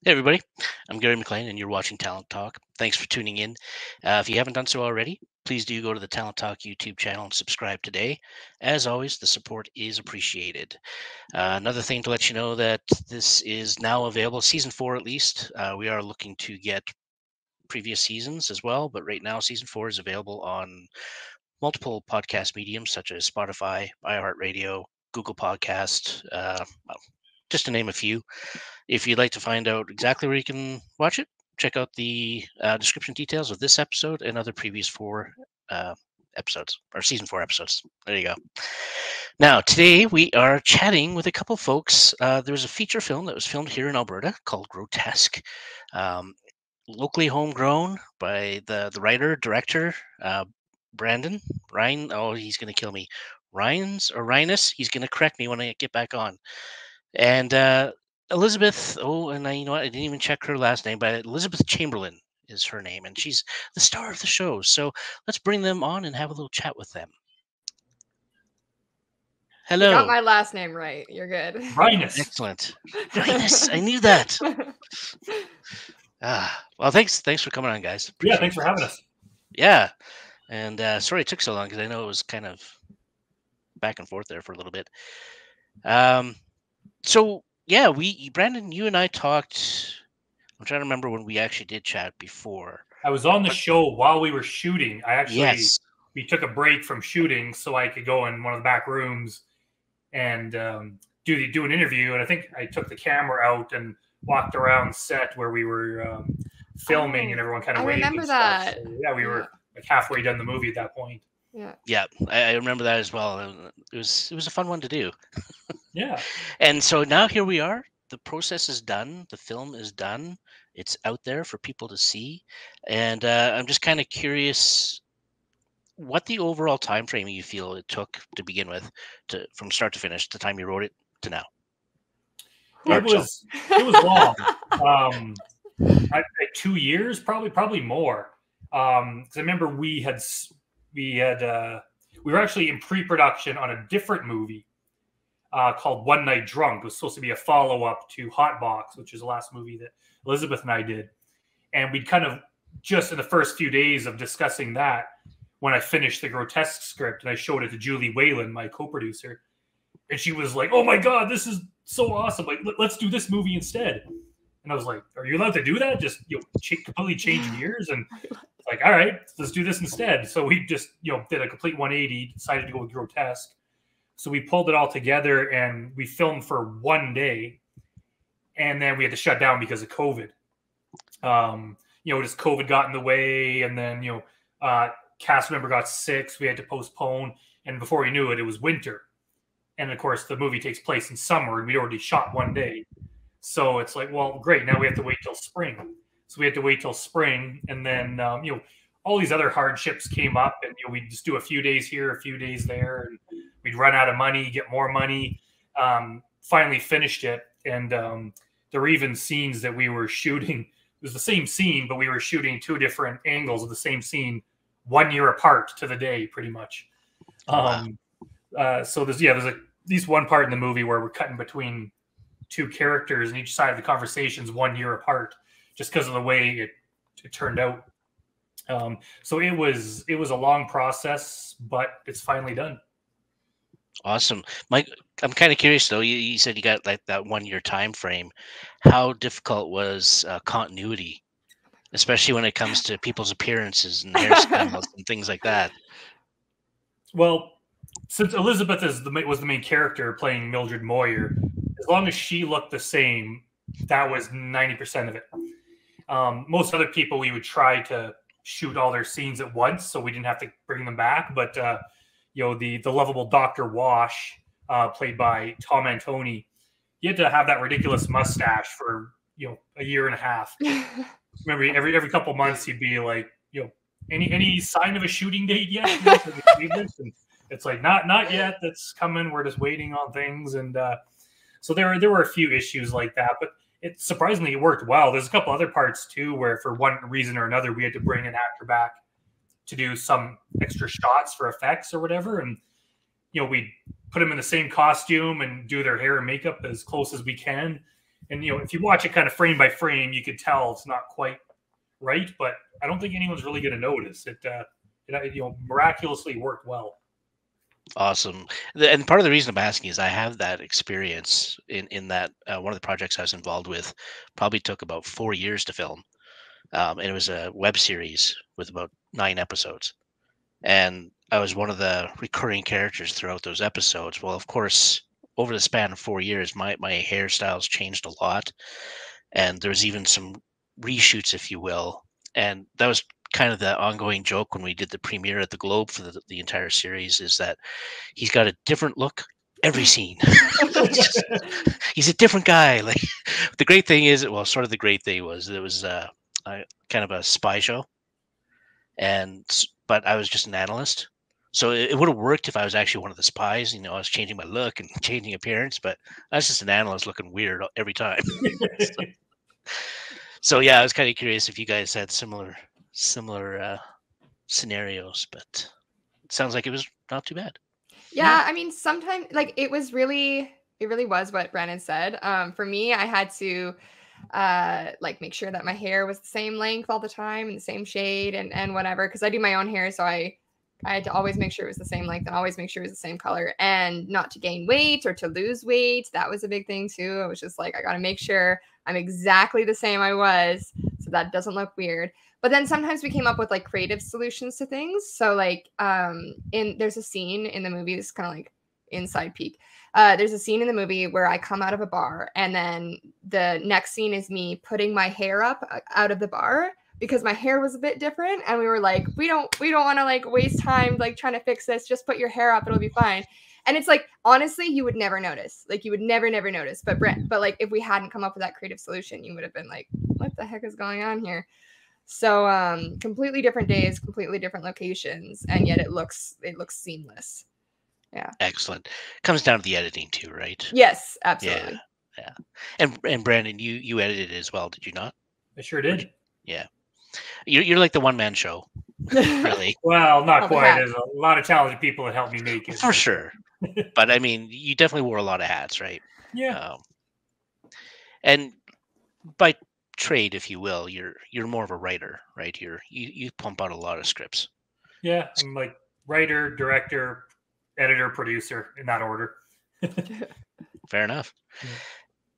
Hey, everybody. I'm Gary McLean, and you're watching Talent Talk. Thanks for tuning in. If you haven't done so already, please do go to the Talent Talk YouTube channel and subscribe today. As always, the support is appreciated. Another thing to let you know that this is now available, season 4 at least. We are looking to get previous seasons as well, but right now, season 4 is available on multiple podcast mediums such as Spotify, iHeartRadio, Google Podcast, just to name a few. If you'd like to find out exactly where you can watch it, check out the description details of this episode and other previous 4 episodes, or season 4 episodes. There you go. Now, today we are chatting with a couple folks. There's a feature film that was filmed here in Alberta called Grotesque, locally homegrown by the writer, director, Brandon Rhiness. Oh, he's going to kill me. Rhiness. He's going to correct me when I get back on. And Elizabeth, you know what? I didn't even check her last name, but Elilzabeth Chamberlain is her name, and she's the star of the show. So let's bring them on and have a little chat with them. Hello. You got my last name right. You're good. Rhiness. Excellent. Rhiness. I knew that. Well, thanks for coming on, guys. Yeah, thanks for having us. Yeah, and sorry it took so long because I know it was kind of back and forth there for a little bit. So yeah, Brandon, you and I talked. I'm trying to remember when we actually did chat before. I was on the show while we were shooting. We took a break from shooting so I could go in one of the back rooms and do an interview. And I think I took the camera out and walked around set where we were filming, and everyone kind of waved. I remember that. So, yeah, we were like halfway done the movie at that point. Yeah, I remember that as well. It was a fun one to do. Yeah. And so now here we are. The process is done. The film is done. It's out there for people to see. And I'm just kind of curious what the overall time frame you feel it took to begin with, from start to finish, the time you wrote it to now. It was long. 2 years, probably more. Because I remember we were actually in pre-production on a different movie called One Night Drunk. It was supposed to be a follow-up to Hot Box, which is the last movie that Elizabeth and I did. And we'd kind of just in the first few days of discussing that, when I finished the Grotesque script and I showed it to Julie Whalen, my co-producer, and she was like, "Oh my God, this is so awesome! Like, let's do this movie instead." And I was like, "Are you allowed to do that? Just completely change gears?" And like, "All right, let's do this instead." So we just did a complete 180, decided to go with Grotesque. So we pulled it all together and we filmed for one day, and then we had to shut down because of COVID. Just COVID got in the way, and then cast member got sick, so we had to postpone. And before we knew it, it was winter. And of course, the movie takes place in summer, and we'd already shot one day. So it's like, well, great. Now we have to wait till spring. So we had to wait till spring, and then all these other hardships came up, and we'd just do a few days here, a few days there, and we'd run out of money, get more money. Finally finished it, and there were even scenes that we were shooting. It was the same scene, but we were shooting 2 different angles of the same scene 1 year apart to the day, pretty much. So there's at least one part in the movie where we're cutting between 2 characters, and each side of the conversation's 1 year apart, just because of the way it turned out. So it was a long process, but it's finally done. Awesome, Mike. I'm kind of curious though. You said you got like that 1 year time frame. How difficult was continuity, especially when it comes to people's appearances and hairstyles and things like that? Well, since Elizabeth was the main character playing Mildred Moyer, as long as she looked the same, that was 90% of it. Most other people, we would try to shoot all their scenes at once, so we didn't have to bring them back. But the lovable Dr. Wash, played by Tom Antoni, he had to have that ridiculous mustache for a year and a half. Remember, every couple months he'd be like, any sign of a shooting date yet? And it's like, not yet. That's coming. We're just waiting on things. And so there were a few issues like that, but it surprisingly it worked well. There's a couple other parts too where for one reason or another we had to bring an actor back to do some extra shots for effects or whatever, and we put them in the same costume and do their hair and makeup as close as we can. And if you watch it kind of frame by frame, you could tell it's not quite right. But I don't think anyone's really going to notice it. Miraculously worked well. Awesome. And part of the reason I'm asking is I have that experience in that one of the projects I was involved with probably took about 4 years to film. And it was a web series with about 9 episodes. And I was one of the recurring characters throughout those episodes. Well, of course, over the span of 4 years, my hairstyles changed a lot. And there was even some reshoots, if you will. And that was kind of the ongoing joke when we did the premiere at the Globe for the entire series, is that he's got a different look every scene. He's a different guy. Like, the great thing is, well, sort of the great thing was it was kind of a spy show, but I was just an analyst. So it would have worked if I was actually one of the spies. I was changing my look and changing appearance, but I was just an analyst looking weird every time. So yeah, I was kind of curious if you guys had similar scenarios, but it sounds like it was not too bad. Yeah, I mean, sometimes like it really was what Brandon said. For me, I had to like make sure that my hair was the same length all the time and the same shade and whatever, because I do my own hair, so I had to always make sure it was the same length and always make sure it was the same color, and not to gain weight or to lose weight. That was a big thing too. I was just like, I got to make sure I'm exactly the same I was, so that doesn't look weird. But then sometimes we came up with like creative solutions to things. So like there's a scene in the movie, this is kind of like inside peek. There's a scene in the movie where I come out of a bar, and then the next scene is me putting my hair up out of the bar because my hair was a bit different, and we were like, we don't want to like waste time like trying to fix this. Just put your hair up, it'll be fine. And it's like, honestly, you would never notice. Like, you would never notice. But like, if we hadn't come up with that creative solution, you would have been like, what the heck is going on here? So completely different days, completely different locations, and yet it looks seamless. Yeah. Excellent. Comes down to the editing too, right? Yes, absolutely. Yeah. And Brandon, you edited it as well, did you not? I sure did. Yeah. You're like the one-man show, really. Well, not quite. There's a lot of talented people that helped me make it. For sure. But I mean, you definitely wore a lot of hats, right? Yeah. And by trade, if you will, you're more of a writer, right? You pump out a lot of scripts. Yeah, I'm like writer, director, editor, producer, in that order. Fair enough. Yeah.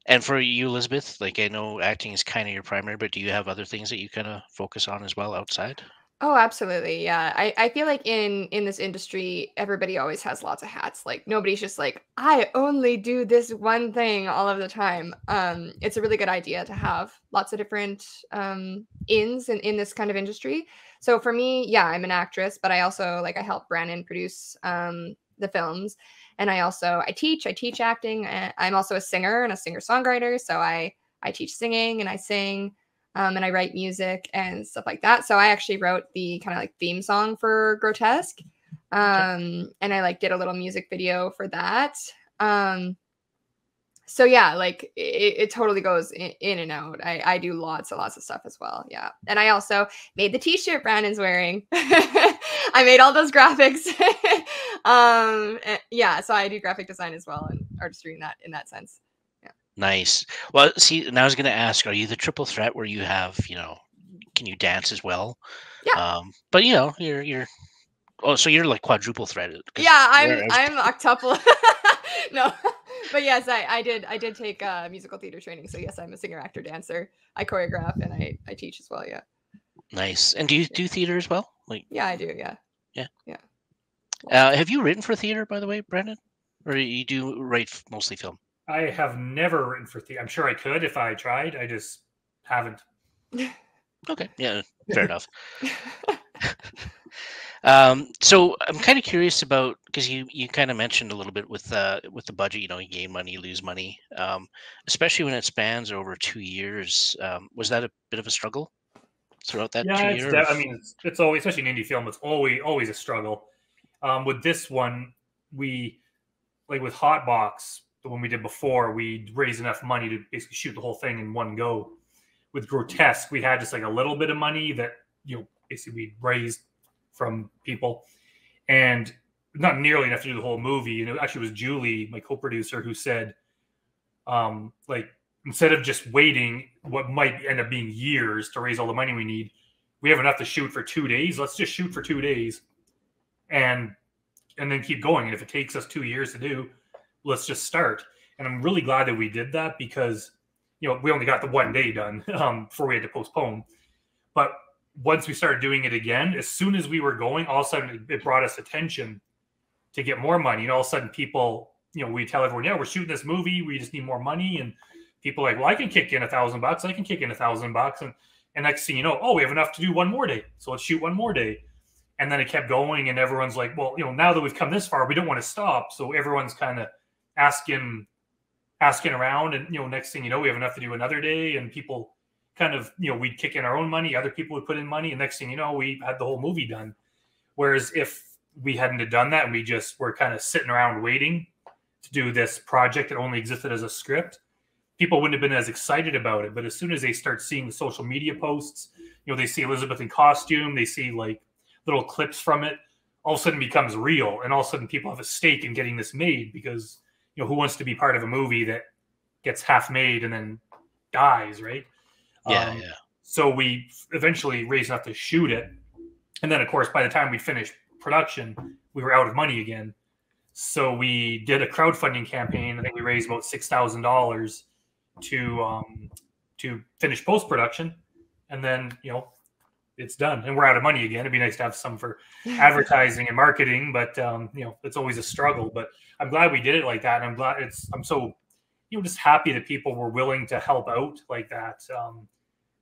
And for you, Elizabeth, like, I know acting is kind of your primary, but do you have other things that you kind of focus on as well outside? Oh, absolutely. Yeah. I feel like in this industry, everybody always has lots of hats. Like, nobody's just like, I only do this one thing all of the time. It's a really good idea to have lots of different ins in this kind of industry. So for me, yeah, I'm an actress, but I also I help Brandon produce the films. And I teach acting. I'm also a singer and a singer-songwriter. So I teach singing and I sing. And I write music and stuff like that. So I actually wrote the kind of like theme song for Grotesque. And I did a little music video for that. So yeah, like it totally goes in and out. I do lots and lots of stuff as well. Yeah. And I also made the t-shirt Brandon's wearing. I made all those graphics. Yeah, so I do graphic design as well and artistry in that sense. Nice. Well, see, and I was going to ask, are you the triple threat where you have, can you dance as well? Yeah. But you're so you're like quadruple threaded. Yeah, I'm octuple. No, but yes, I did take musical theater training. So yes, I'm a singer, actor, dancer. I choreograph and I teach as well. Yeah. Nice. And do you do theater as well? Yeah, I do. Yeah. Yeah. Have you written for theater, by the way, Brandon? Or you do write mostly film? I have never written for theater. I'm sure I could if I tried. I just haven't. Okay. Yeah, fair enough. So I'm kind of curious about, because you kind of mentioned a little bit with the budget, you gain money, you lose money, especially when it spans over 2 years. Was that a bit of a struggle throughout that 2 years? I mean, it's always, especially in indie film, it's always a struggle. With this one, we with Hotbox, the one we did before, we raised enough money to basically shoot the whole thing in one go. With Grotesque, we had just a little bit of money that basically we raised from people, and not nearly enough to do the whole movie. Actually, it was Julie, my co-producer, who said, instead of just waiting what might end up being years to raise all the money we need, we have enough to shoot for 2 days. Let's just shoot for 2 days and then keep going. And if it takes us 2 years to do, let's just start. And I'm really glad that we did that because, you know, we only got the 1 day done before we had to postpone. But once we started doing it again, as soon as we were going, all of a sudden it brought us attention to get more money. And all of a sudden people, you know, we tell everyone, yeah, we're shooting this movie. We just need more money. And people are like, well, I can kick in $1,000. I can kick in $1,000. And next thing you know, oh, we have enough to do 1 more day. So let's shoot 1 more day. And then it kept going. And everyone's like, well, you know, now that we've come this far, we don't want to stop. So everyone's kind of asking around. And, you know, next thing you know, we have enough to do another day. And people kind of, you know, we'd kick in our own money. Other people would put in money. And next thing you know, we had the whole movie done. Whereas if we hadn't have done that and we just were kind of sitting around waiting to do this project that only existed as a script, people wouldn't have been as excited about it. But as soon as they start seeing the social media posts, you know, they see Elizabeth in costume, they see like little clips from it, all of a sudden it becomes real. And all of a sudden people have a stake in getting this made because, you know, who wants to be part of a movie that gets half made and then dies, right? Yeah. So we eventually raised enough to shoot it. And then, of course, by the time we finished production, we were out of money again. So we did a crowdfunding campaign. I think we raised about $6,000 to finish post-production. And then, you know, it's done. And we're out of money again. It'd be nice to have some for advertising and marketing, but, you know, it's always a struggle. But I'm glad we did it like that. And I'm so, you know, just happy that people were willing to help out like that.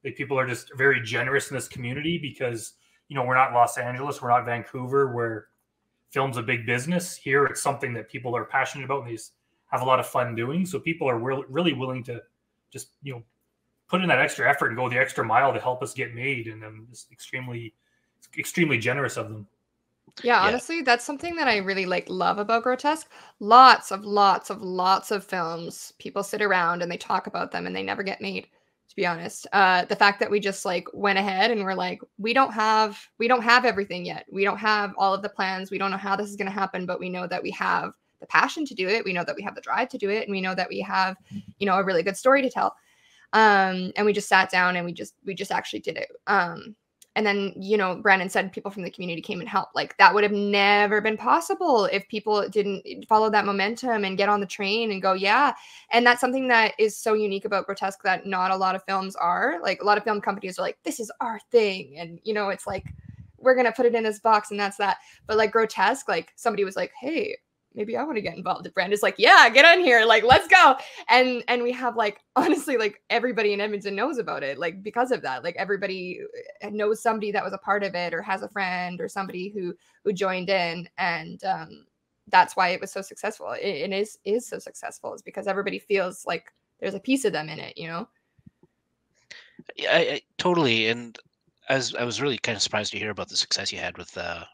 Like people are just very generous in this community because, you know, we're not Los Angeles, we're not Vancouver, where film's a big business. Here, it's something that people are passionate about and they just have a lot of fun doing. So people are really willing to just, you know, put in that extra effort and go the extra mile to help us get made. And I'm just extremely generous of them. Yeah, honestly, that's something that I really love about Grotesque. Lots of films, people sit around and they talk about them and they never get made, to be honest. The fact that we just went ahead and we're like, we don't have everything yet. We don't have all of the plans. We don't know how this is going to happen, but we know that we have the passion to do it. We know that we have the drive to do it. And we know that we have, you know, a really good story to tell. And we just sat down and we just actually did it. And then, you know, Brandon said people from the community came and helped. Like that would have never been possible if people didn't follow that momentum and get on the train and go, yeah. And that's something that is so unique about Grotesque that not a lot of films are. Like a lot of film companies are like, this is our thing. And, you know, it's like, we're going to put it in this box and that's that. But like Grotesque, like somebody was like, hey, maybe I want to get involved. And Brandon's like, yeah, get on here. Like, let's go. And we have honestly, everybody in Edmonton knows about it. Like, because of that, everybody knows somebody that was a part of it or has a friend or somebody who joined in. And that's why it was so successful. It is so successful is because everybody feels like there's a piece of them in it, you know? Yeah, I totally. And I was really kind of surprised to hear about the success you had with the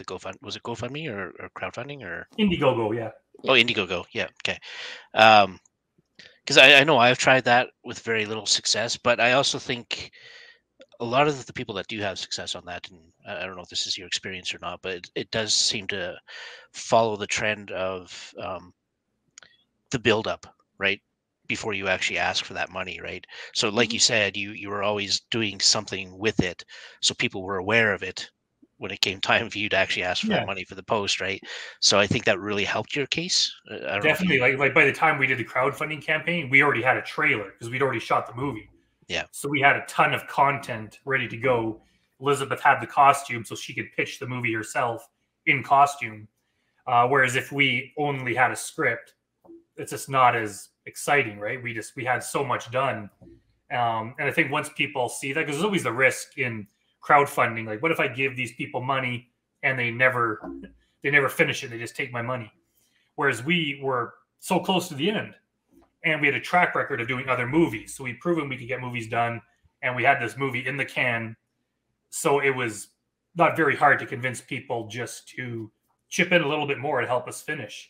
GoFund. Was it GoFundMe or crowdfunding or Indiegogo? Yeah. Oh, Indiegogo. Yeah. Okay. Because I know I've tried that with very little success, but I also think a lot of the people that do have success on that, and I don't know if this is your experience or not, but it does seem to follow the trend of the buildup, right? Before you actually ask for that money, right? So like you said, you were always doing something with it, so people were aware of it when it came time for you to actually ask for that money for the post, right? So I think that really helped your case. Definitely. Like by the time we did the crowdfunding campaign, we already had a trailer because we'd already shot the movie. Yeah. So we had a ton of content ready to go. Elizabeth had the costume, so she could pitch the movie herself in costume. Whereas if we only had a script, it's just not as exciting, right? We had so much done. And I think once people see that, because there's always the risk in crowdfunding, like what if I give these people money and they never finish it, they just take my money. Whereas we were so close to the end and we had a track record of doing other movies. So we'd proven we could get movies done and we had this movie in the can. So it was not very hard to convince people just to chip in a little bit more to help us finish.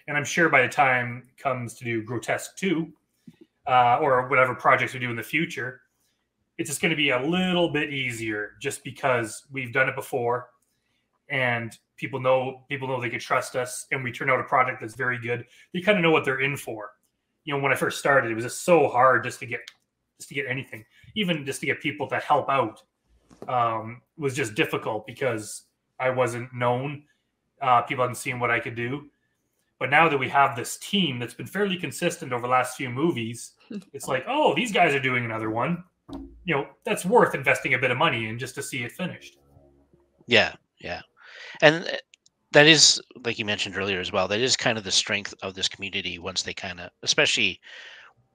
And I'm sure by the time it comes to do Grotesque 2 or whatever projects we do in the future, it's just going to be a little bit easier just because we've done it before and people know they can trust us and we turn out a product that's very good. They kind of know what they're in for. when I first started, it was just so hard just to get anything, even just to get people to help out, was just difficult because I wasn't known. People hadn't seen what I could do. But now that we have this team that's been fairly consistent over the last few movies, it's like, oh, these guys are doing another one. That's worth investing a bit of money in just to see it finished. Yeah. And that is, like you mentioned earlier as well, that is kind of the strength of this community once they kind of, especially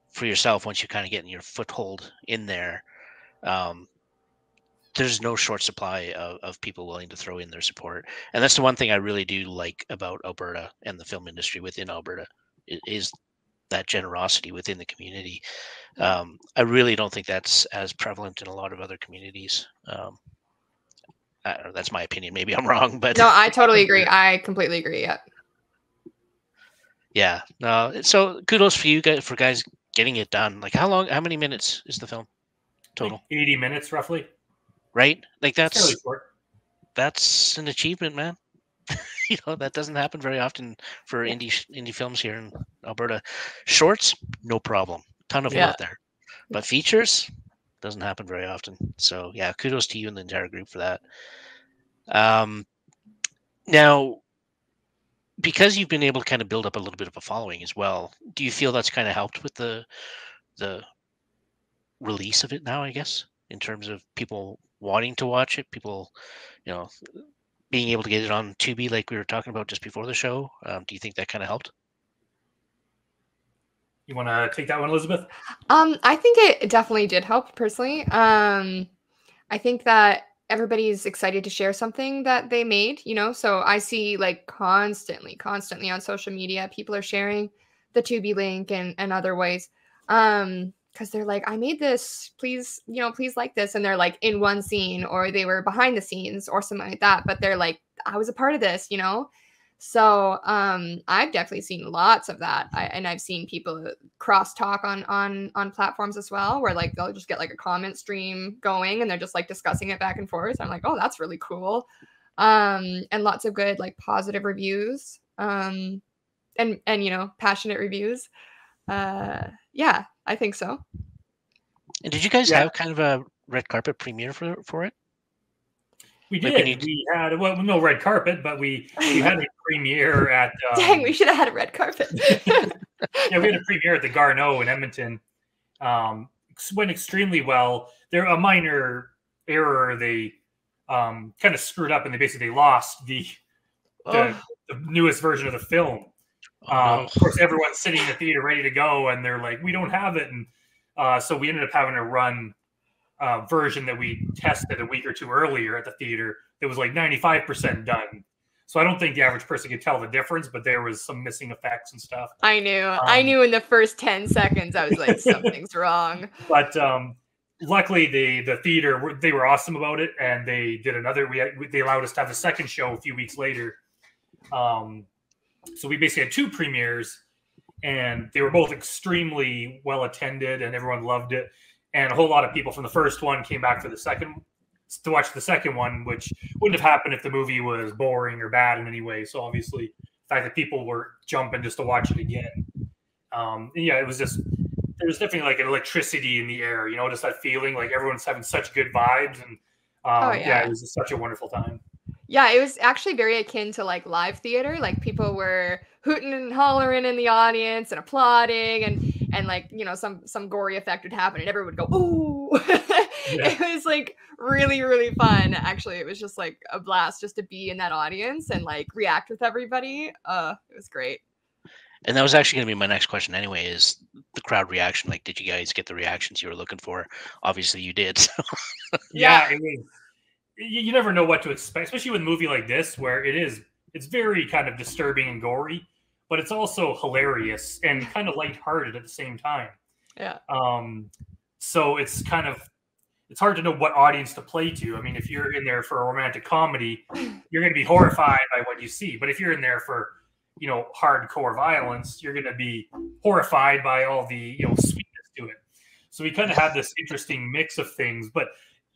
for yourself, once you kind of get in your foothold in there, there's no short supply of people willing to throw in their support. And that's the one thing I really do like about Alberta and the film industry within Alberta is that generosity within the community. I really don't think that's as prevalent in a lot of other communities. I don't know, that's my opinion. Maybe I'm wrong, but no, I totally agree. I completely agree. Yeah. No. So kudos for you guys getting it done. Like how many minutes is the film total? Like 80 minutes roughly. Right? Like Fairly short. That's an achievement, man. That doesn't happen very often for indie films here in Alberta. Shorts, no problem. Ton of them out there. But features doesn't happen very often. So yeah, kudos to you and the entire group for that. Now, because you've been able to kind of build up a little bit of a following as well, do you feel that's kind of helped with the release of it now, I guess, in terms of people wanting to watch it, people, being able to get it on Tubi like we were talking about just before the show? Do you think that kind of helped? You want to take that one, Elizabeth? I think it definitely did help personally. I think that everybody's excited to share something that they made, so I see like constantly on social media, people are sharing the Tubi link and other ways. Because they're like, I made this, please like this. And they're like in one scene, or they were behind the scenes or something like that. But they're like, I was a part of this, So I've definitely seen lots of that. And I've seen people cross talk on platforms as well, where like they'll just get like a comment stream going and they're just like discussing it back and forth. I'm like, oh, that's really cool. And lots of good like positive reviews. And passionate reviews. Yeah, I think so. And did you guys have kind of a red carpet premiere for it? We did. We had no red carpet, but we had a premiere at. Dang, we should have had a red carpet. Yeah, we had a premiere at the Garneau in Edmonton. Went extremely well. There a minor error. They kind of screwed up, and they basically lost the newest version of the film. Of course, everyone's sitting in the theater ready to go, and they're like, "We don't have it," and so we ended up having to run a version that we tested a week or two earlier at the theater. It was like 95% done. So I don't think the average person could tell the difference, but there was some missing effects and stuff. I knew in the first 10 seconds, I was like, something's wrong. But luckily, the theater, they were awesome about it, and they did another. They allowed us to have a second show a few weeks later. So we basically had two premieres, and they were both extremely well attended, and everyone loved it. And a whole lot of people from the first one came back for to watch the second one, which wouldn't have happened if the movie was boring or bad in any way. So obviously, the fact that people were jumping just to watch it again. It was just, there was definitely like an electricity in the air, just that feeling like everyone's having such good vibes. And it was just such a wonderful time. Yeah, it was actually very akin to like live theater. Like people were hooting and hollering in the audience and applauding, and like some gory effect would happen and everyone would go ooh. It was like really, really fun. Actually, it was just like a blast just to be in that audience and like react with everybody. It was great. And that was actually going to be my next question anyway, is the crowd reaction. Like, did you guys get the reactions you were looking for? Obviously you did. So. Yeah, it was. You never know what to expect, especially with a movie like this, where it's very kind of disturbing and gory, but it's also hilarious and kind of lighthearted at the same time. Yeah. So it's hard to know what audience to play to. I mean, if you're in there for a romantic comedy, you're going to be horrified by what you see. But if you're in there for, hardcore violence, you're going to be horrified by all the, sweetness to it. So we kind of had this interesting mix of things, but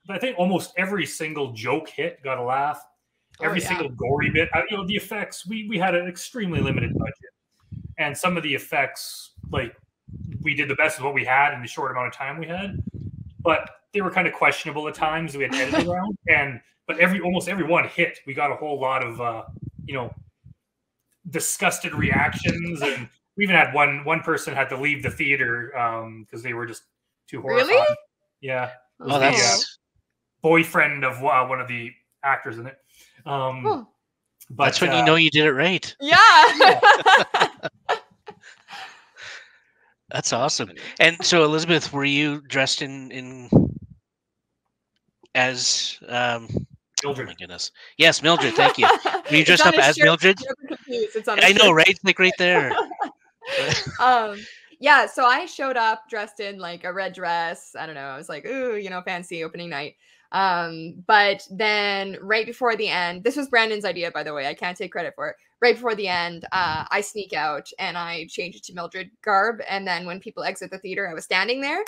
I think almost every single joke hit got a laugh. Every single gory bit. The effects, we had an extremely limited budget. And some of the effects, like we did the best of what we had in the short amount of time we had. But they were kind of questionable at times. We had edited around, but almost every one hit. We got a whole lot of disgusted reactions, and we even had one person had to leave the theater because they were just too horrified. Really? Yeah. It was that's the boyfriend of one of the actors in it. But that's when you know you did it right. Yeah. That's awesome. And so, Elizabeth, were you dressed in as Mildred? Oh my goodness! Yes, Mildred. Thank you. Were you dressed up as Mildred? I know, right? Like right there. Yeah. So I showed up dressed in like a red dress. I don't know. I was like, ooh, fancy opening night. But then right before the end, this was Brandon's idea, by the way. I can't take credit for it. Right before the end, I sneak out and I change it to Mildred garb. And then when people exit the theater, I was standing there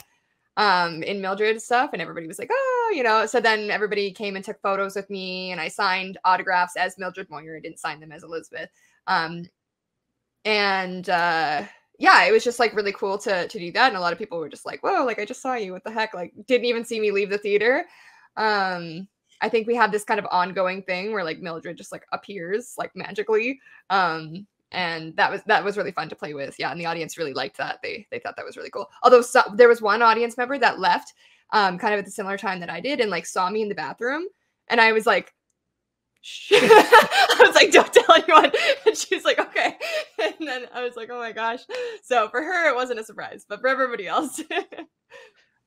in Mildred stuff, and everybody was like, oh, so then everybody came and took photos with me, and I signed autographs as Mildred Moyer. I didn't sign them as Elizabeth. Yeah, it was just like really cool to do that. And a lot of people were just like, whoa, like I just saw you. What the heck? Like didn't even see me leave the theater. I think we have this kind of ongoing thing where like Mildred just like appears like magically. And that was really fun to play with. Yeah. And the audience really liked that. They thought that was really cool. Although there was one audience member that left kind of at the similar time that I did and like saw me in the bathroom. And I was like, shh. I was like, don't tell anyone. And she was like, okay. And then I was like, oh my gosh. So for her, it wasn't a surprise, but for everybody else.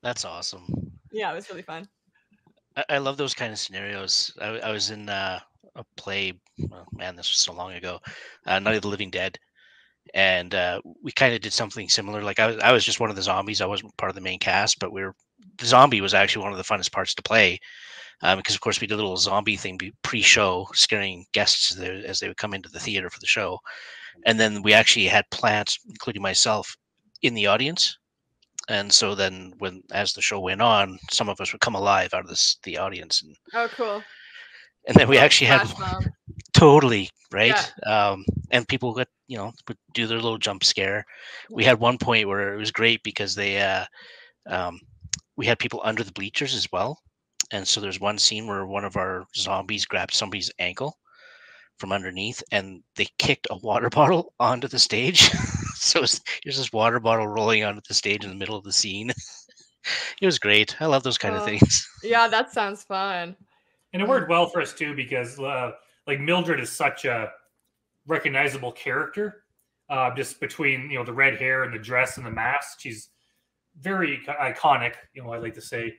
That's awesome. Yeah, it was really fun. I love those kind of scenarios. I was in a play. Oh, man, this was so long ago. Night of the Living Dead, and we kind of did something similar. Like I was just one of the zombies. I wasn't part of the main cast, but the zombie was actually one of the funnest parts to play because, of course, we did a little zombie thing pre-show, scaring guests as they would come into the theater for the show, and then we actually had plants, including myself, in the audience. And so then as the show went on, some of us would come alive out of the audience. Oh, cool. And then we actually had totally, right? Yeah. And people would do their little jump scare. We had one point where it was great because we had people under the bleachers as well. And so there's one scene where one of our zombies grabbed somebody's ankle from underneath and they kicked a water bottle onto the stage. So here's this water bottle rolling onto the stage in the middle of the scene. It was great. I love those kind of things. Yeah, that sounds fun. And it worked well for us too because like Mildred is such a recognizable character. Just between the red hair and the dress and the mask, she's very iconic. I like to say.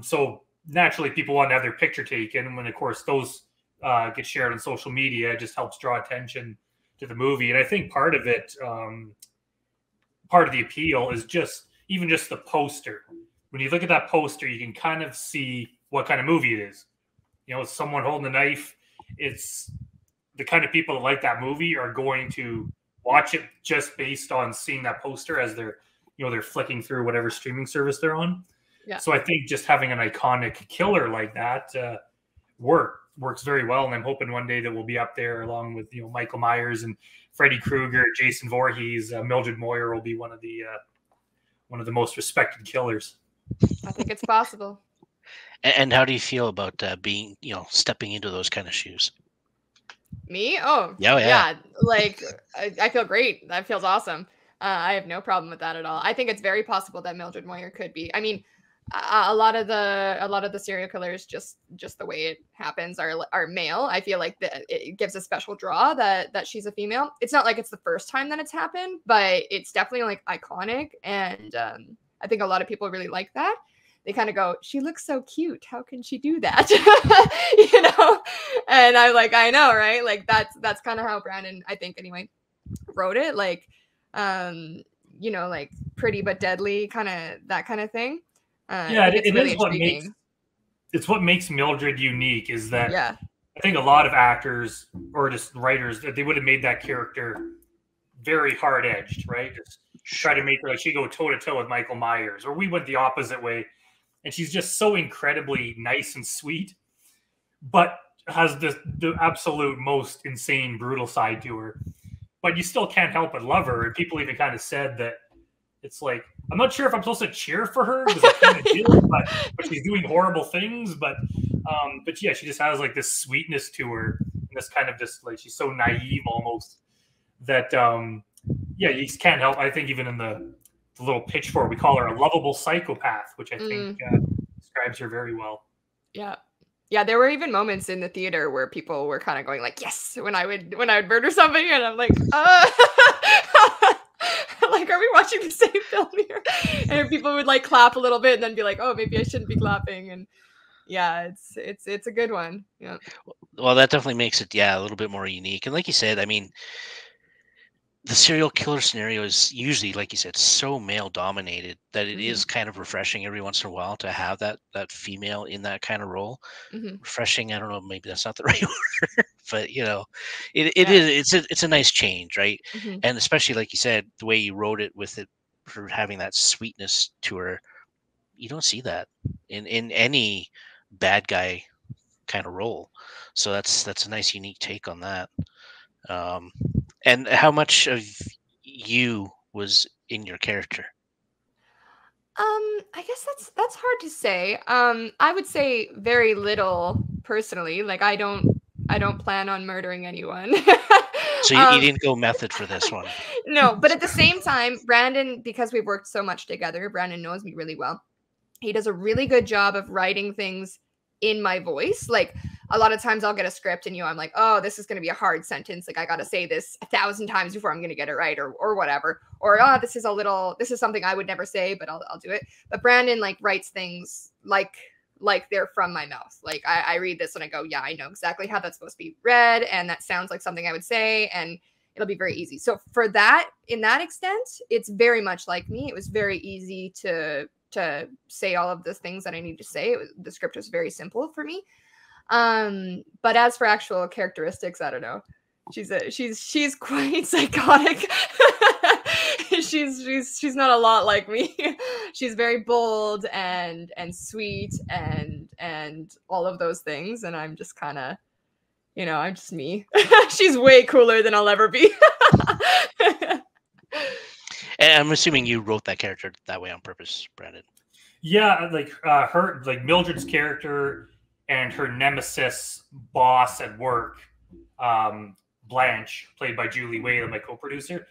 So naturally, people want to have their picture taken. And when of course those get shared on social media, it just helps draw attention to the movie. And I think part of it, part of the appeal is just the poster. When you look at that poster, you can kind of see what kind of movie it is. It's someone holding a knife. It's the kind of people that like that movie are going to watch it just based on seeing that poster as they're flicking through whatever streaming service they're on. Yeah. So I think just having an iconic killer like that works very well, and I'm hoping one day that we'll be up there along with Michael Myers and Freddy Krueger, Jason Voorhees, Mildred Moyer will be one of the most respected killers. I think it's possible. And how do you feel about being stepping into those kind of shoes? Me? Oh yeah. Like I feel great. That feels awesome. I have no problem with that at all. I think it's very possible that Mildred Moyer could be. I mean, a lot of the serial killers, just the way it happens, are male. I feel like it gives a special draw that she's a female. It's not like it's the first time that it's happened, but it's definitely like iconic, and I think a lot of people really like that. They kind of go, she looks so cute. How can she do that? And I'm like, I know, right? Like that's kind of how Brandon, I think anyway, wrote it. Like, like pretty but deadly, kind of that kind of thing. It really is it's what makes Mildred unique is that yeah. I think a lot of actors or just writers, they would have made that character very hard edged, right? Just try to make her like she go toe to toe with Michael Myers, or we went the opposite way. And she's just so incredibly nice and sweet, but has the absolute most insane, brutal side to her. But you still can't help but love her. And people even kind of said that, it's like I'm not sure if I'm supposed to cheer for her because I kind of do, but she's doing horrible things. But yeah, she just has like this sweetness to her, and this kind of just like she's so naive almost that yeah, you just can't help. I think even in the little pitch for her, we call her a lovable psychopath, which I think describes her very well. Yeah. Yeah, there were even moments in the theater where people were kind of going like, yes, when I would murder somebody, and I'm like, like, are we watching the same film here? And people would like clap a little bit and then be like, oh, maybe I shouldn't be clapping. And yeah, it's a good one. Yeah. Well, that definitely makes it, a little bit more unique. And like you said, I mean, the serial killer scenario is usually, like you said, so male dominated that it is kind of refreshing every once in a while to have that female in that kind of role. Refreshing, I don't know, maybe that's not the right word, but it's a nice change, right? And especially like you said, the way you wrote it with it for having that sweetness to her, you don't see that in any bad guy kind of role. So that's a nice unique take on that. And how much of you was in your character? I guess that's hard to say. I would say very little personally. Like I don't plan on murdering anyone. So you didn't go method for this one. No, but at the same time, Brandon, because we've worked so much together, Brandon knows me really well. He does a really good job of writing things in my voice. Like a lot of times I'll get a script and I'm like, oh, this is going to be a hard sentence. Like I got to say this 1,000 times before I'm going to get it right or whatever. Or, oh, this is something I would never say, but I'll do it. But Brandon like writes things like they're from my mouth. Like I read this and I go, yeah, I know exactly how that's supposed to be read. And that sounds like something I would say. And it'll be very easy. So for that, in that extent, it's very much like me. It was very easy to say all of the things that I need to say. The script was very simple for me. But as for actual characteristics, I don't know. She's quite psychotic. she's not a lot like me. She's very bold and sweet and all of those things. And I'm just kind of, I'm just me. She's way cooler than I'll ever be. And I'm assuming you wrote that character that way on purpose, Brandon. Yeah, like her, like Mildred's character and her nemesis boss at work, Blanche, played by Julie Whalen, my co-producer.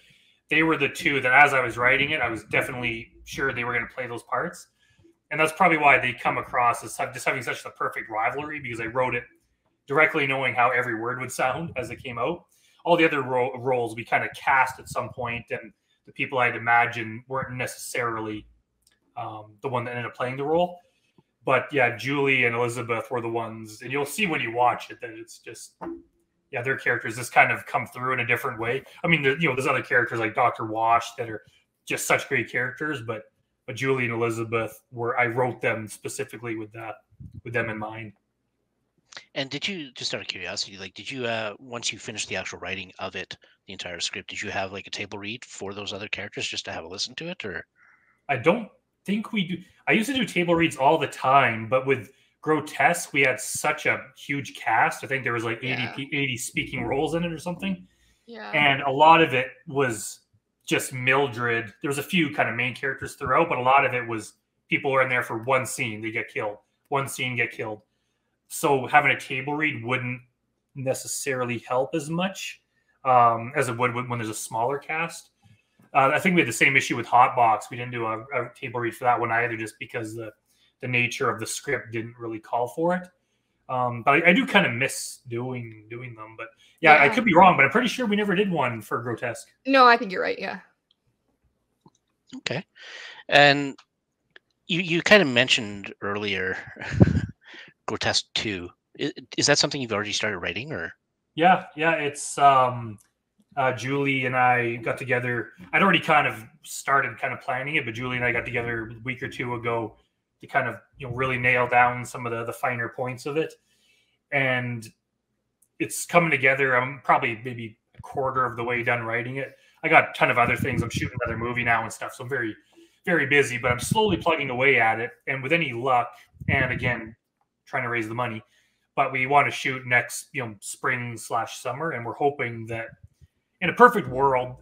They were the two that, as I was writing it, I was definitely sure they were going to play those parts, and that's probably why they come across as just having such the perfect rivalry, because I wrote it directly knowing how every word would sound as it came out. All the other roles we kind of cast at some point, and the people I'd imagine weren't necessarily the one that ended up playing the role. But yeah, Julie and Elizabeth were the ones, and you'll see when you watch it that it's just, yeah, their characters just kind of come through in a different way. I mean, there's other characters like Dr. Wash that are just such great characters, but Julie and Elizabeth I wrote them specifically with them in mind. And did you, just out of curiosity, like, did you, once you finished the actual writing of it, the entire script, did you have like a table read for those other characters just to have a listen to it, or? I don't think we do. I used to do table reads all the time, but with Grotesque, we had such a huge cast. I think there was like 80 speaking roles in it or something. Yeah. And a lot of it was just Mildred. There was a few kind of main characters throughout, but a lot of it was people were in there for one scene, they get killed. One scene, get killed. So having a table read wouldn't necessarily help as much as it would when there's a smaller cast. I think we had the same issue with Hotbox. We didn't do a table read for that one either, just because the nature of the script didn't really call for it. But I do kind of miss doing them. But yeah, I could be wrong, but I'm pretty sure we never did one for Grotesque. No, I think you're right. Yeah. Okay. And you kind of mentioned earlier Grotesque 2. Is that something you've already started writing, or? Yeah. It's Julie and I got together. I'd already kind of started planning it, but Julie and I got together a week or two ago to kind of really nail down some of the finer points of it. And it's coming together. I'm probably maybe a quarter of the way done writing it. I got a ton of other things. I'm shooting another movie now and stuff, so I'm very, very busy, but I'm slowly plugging away at it. And with any luck, and again, trying to raise the money, but we want to shoot next, spring/summer. And we're hoping that in a perfect world,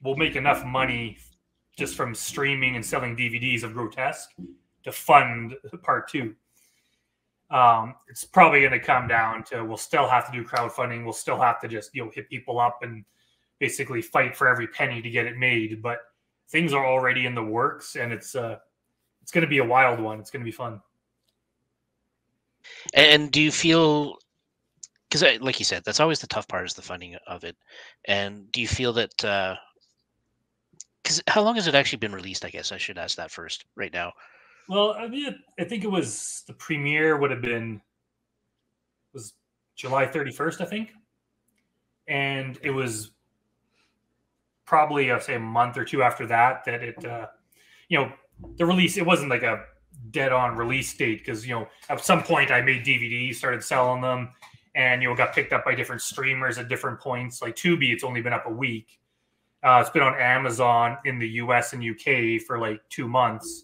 we'll make enough money just from streaming and selling DVDs of Grotesque to fund part 2. It's probably going to come down to we'll still have to do crowdfunding. We'll still have to just hit people up and basically fight for every penny to get it made. But things are already in the works, and it's going to be a wild one. It's going to be fun. And do you feel, because like you said, that's always the tough part, is the funding of it. And do you feel that, because how long has it actually been released? I guess I should ask that first right now. Well, I mean, I think it was the premiere was July 31st, I think. And it was probably, I'll say, a month or two after that it, the release, it wasn't like a dead on release date, because, at some point I made DVDs, started selling them, and, got picked up by different streamers at different points. Like Tubi, it's only been up a week. It's been on Amazon in the US and UK for like 2 months.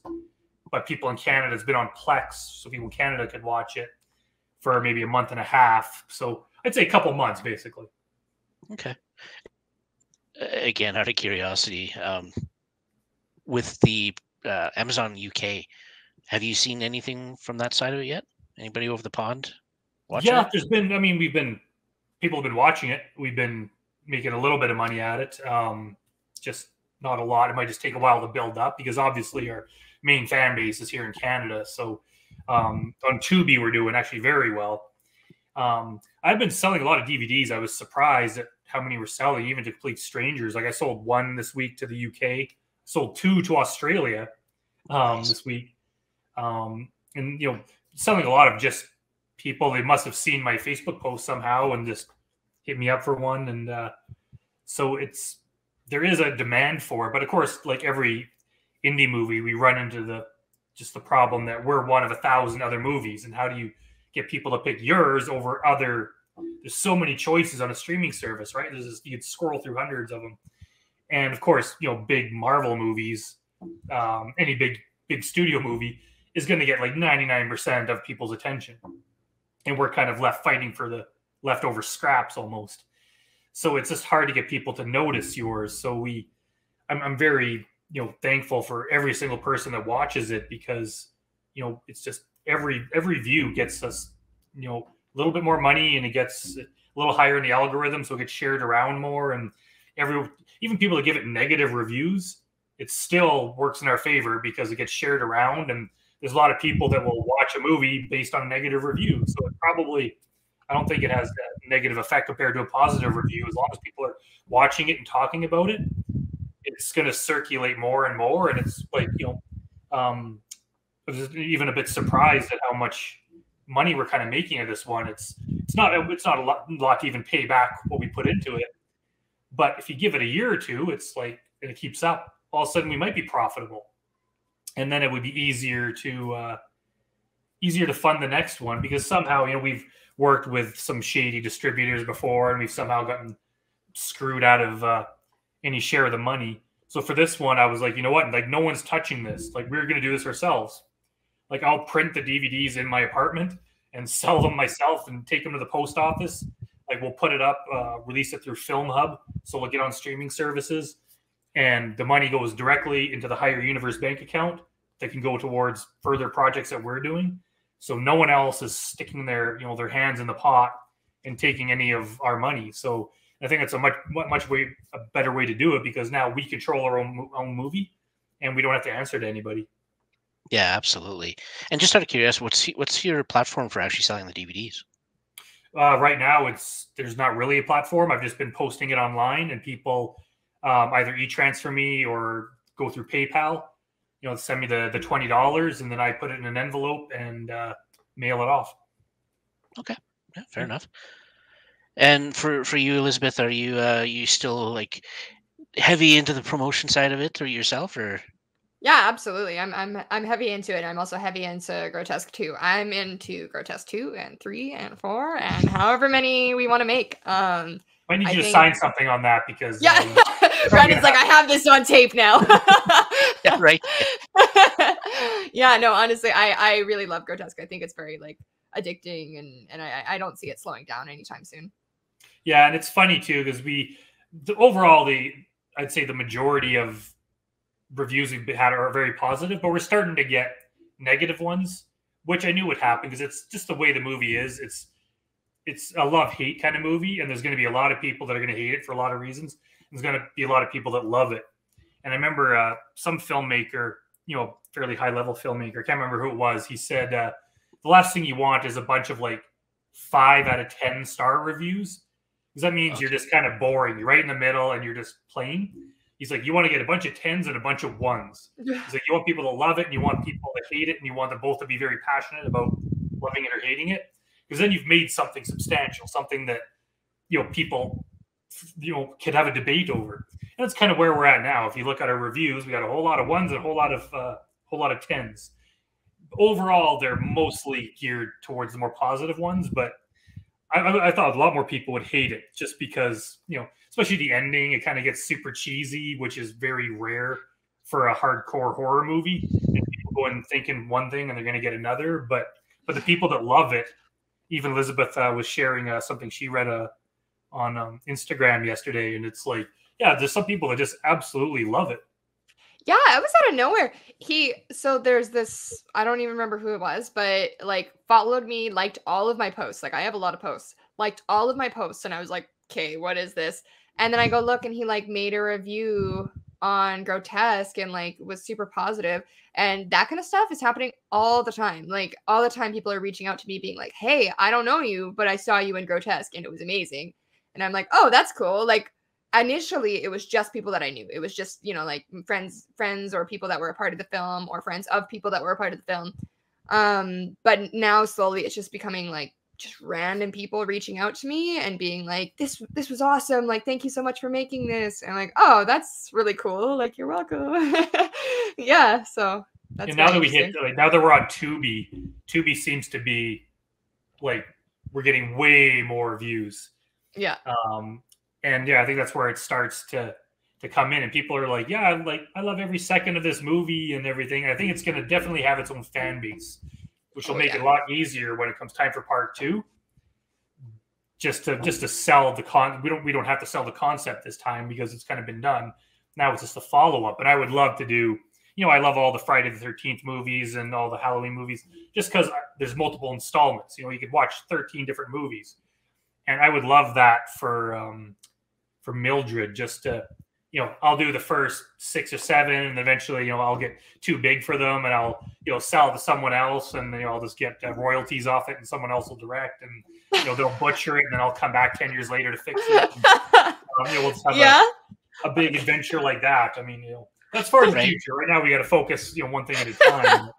But people in Canada, it's been on Plex, so people in Canada could watch it for maybe a month and a half. So I'd say a couple months, basically. Okay. Again, out of curiosity, with the Amazon UK, have you seen anything from that side of it yet? Anybody over the pond watching it? There's been, people have been watching it. We've been making a little bit of money at it. Just not a lot. It might just take a while to build up, because obviously our main fan base is here in Canada. So on Tubi, we're doing actually very well. I've been selling a lot of DVDs. I was surprised at how many we're selling, even to complete strangers. Like I sold 1 this week to the UK, sold 2 to Australia this week. And, selling a lot of just people. They must have seen my Facebook post somehow and just hit me up for one. And so there is a demand for it. But of course, like every indie movie, we run into the problem that we're one of 1,000 other movies. And how do you get people to pick yours over other? There's so many choices on a streaming service, right? You could scroll through hundreds of them. And of course, big Marvel movies, any big studio movie is going to get like 99% of people's attention. And we're kind of left fighting for the leftover scraps almost. So it's just hard to get people to notice yours. So I'm very, thankful for every single person that watches it, because, it's just every view gets us, a little bit more money, and it gets a little higher in the algorithm. So it gets shared around more, and even people that give it negative reviews, it still works in our favor because it gets shared around. And there's a lot of people that will watch a movie based on a negative review. So I don't think it has a negative effect compared to a positive review. As long as people are watching it and talking about it, it's going to circulate more and more. And it's like, I was even a bit surprised at how much money we're kind of making at this one. It's not a lot to even pay back what we put into it. But if you give it a year or two, it's like, and it keeps up, all of a sudden we might be profitable. And then it would be easier to fund the next one, because somehow, we've worked with some shady distributors before, and we've somehow gotten screwed out of any share of the money. So for this one, I was like, you know what? Like, no one's touching this. Like, we're going to do this ourselves. Like, I'll print the DVDs in my apartment and sell them myself and take them to the post office. Like, we'll put it up, release it through Film Hub. So we'll get on streaming services, and the money goes directly into the Higher Universe bank account that can go towards further projects that we're doing. So no one else is sticking their hands in the pot and taking any of our money. So I think it's a much better way to do it, because now we control our own movie, and we don't have to answer to anybody. Yeah, absolutely. And just out of curiosity, what's your platform for actually selling the DVDs? Right now, there's not really a platform. I've just been posting it online, and people either e-transfer me or go through PayPal. Send me the $20, and then I put it in an envelope and mail it off. Okay, yeah, fair enough. And for you, Elizabeth, are you still like heavy into the promotion side of it, or yourself, or? Yeah, absolutely. I'm heavy into it. I'm also heavy into Grotesque 2. I'm into Grotesque 2 and 3 and 4 and however many we want to make. I need you to sign something on that, because Brandon's like, I have this on tape now. Yeah, right. Yeah, no, honestly, I really love Grotesque. I think it's very like addicting, and I don't see it slowing down anytime soon. Yeah, and it's funny too, because overall I'd say the majority of reviews we've had are very positive, but we're starting to get negative ones, which I knew would happen because it's just the way the movie is. It's a love-hate kind of movie, and there's going to be a lot of people that are going to hate it for a lot of reasons. There's going to be a lot of people that love it. And I remember some filmmaker, fairly high-level filmmaker, I can't remember who it was, he said, the last thing you want is a bunch of 5 out of 10 star reviews, because that means you're just kind of boring. You're right in the middle, and you're just plain. He's like, you want to get a bunch of 10s and a bunch of 1s. He's like, you want people to love it, and you want people to hate it, and you want them both to be very passionate about loving it or hating it. Because then you've made something substantial, something that people could have a debate over. And that's kind of where we're at now. If you look at our reviews, we got a whole lot of 1s and a whole lot of 10s. Overall, they're mostly geared towards the more positive ones, but I thought a lot more people would hate it just because, especially the ending, it kind of gets super cheesy, which is very rare for a hardcore horror movie. And people go in thinking one thing and they're going to get another. But the people that love it, even Elizabeth was sharing something she read on Instagram yesterday, and it's like, yeah, there's some people that just absolutely love it. Yeah, it was out of nowhere. So there's this, I don't even remember who it was, but followed me, liked all of my posts. I have a lot of posts, liked all of my posts. And I was like, okay, what is this? And then I go look, and he made a review on Grotesque and was super positive. And that kind of stuff is happening all the time. All the time people are reaching out to me being like, hey, I don't know you, but I saw you in Grotesque and it was amazing. And I'm like, oh, that's cool. Initially it was just people that I knew. It was just, friends or people that were a part of the film, or friends of people that were a part of the film. But now slowly it's just becoming just random people reaching out to me and being like, this was awesome. Thank you so much for making this. And I'm like, oh, that's really cool. You're welcome. Yeah. So that's, and now that we hit, now that we're on Tubi seems to be we're getting way more views. Yeah. And yeah, I think that's where it starts to come in, and people are like, yeah, I love every second of this movie and everything. I think it's going to definitely have its own fan base, which will make it a lot easier when it comes time for part 2. Just to sell the we don't have to sell the concept this time because it's kind of been done. Now it's just a follow up, and I would love to do. I love all the Friday the 13th movies and all the Halloween movies, just because there's multiple installments. You could watch 13 different movies, and I would love that for Mildred, just to, I'll do the first 6 or 7, and eventually, I'll get too big for them, and I'll, sell to someone else, and I'll just get royalties off it, and someone else will direct, and they'll butcher it, and then I'll come back 10 years later to fix it. And, we'll just have a big adventure like that. I mean, as far as the future, right now we got to focus, one thing at a time.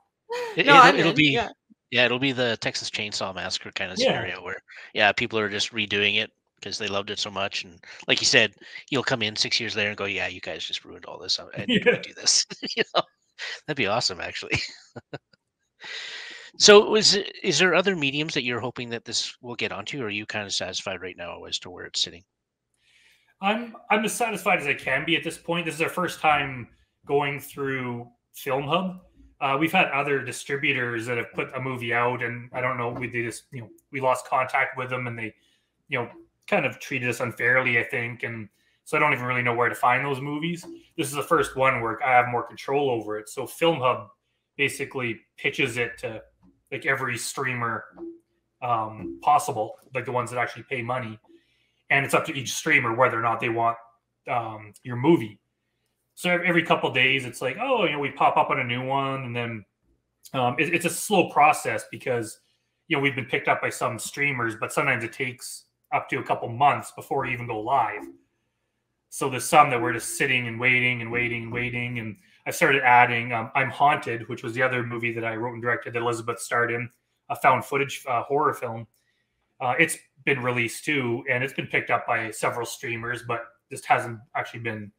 It'll be the Texas Chainsaw Massacre kind of scenario where, people are just redoing it because they loved it so much. And like you said, you'll come in 6 years later and go, yeah, you guys just ruined all this. I didn't do this. That'd be awesome, actually. So is there other mediums that you're hoping that this will get onto, or are you kind of satisfied right now as to where it's sitting? I'm as satisfied as I can be at this point. This is our first time going through Film Hub. We've had other distributors that have put a movie out, and I don't know, we lost contact with them, and they, kind of treated us unfairly, I think. And so I don't even really know where to find those movies. This is the first one where I have more control over it. So Film Hub basically pitches it to every streamer possible, the ones that actually pay money. And it's up to each streamer whether or not they want your movie. So every couple of days, it's we pop up on a new one, and then it's a slow process because we've been picked up by some streamers, but sometimes it takes up to a couple months before we even go live. So there's some that we're just sitting and waiting and waiting and waiting. And I started adding I'm Haunted, which was the other movie that I wrote and directed that Elizabeth starred in, a found footage horror film. It's been released too, and it's been picked up by several streamers, but just hasn't actually been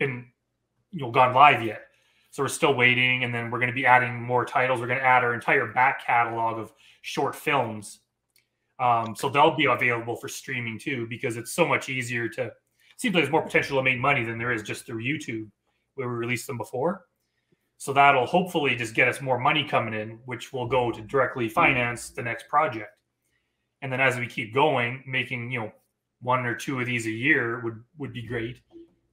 gone live yet. So we're still waiting, and then we're going to be adding more titles. We're going to add our entire back catalog of short films. So they'll be available for streaming too, because it's so much easier to. It seems like there's more potential to make money than there is just through YouTube, where we released them before. So that'll hopefully just get us more money coming in, which will go to directly finance the next project. And then as we keep going, making 1 or 2 of these a year would be great.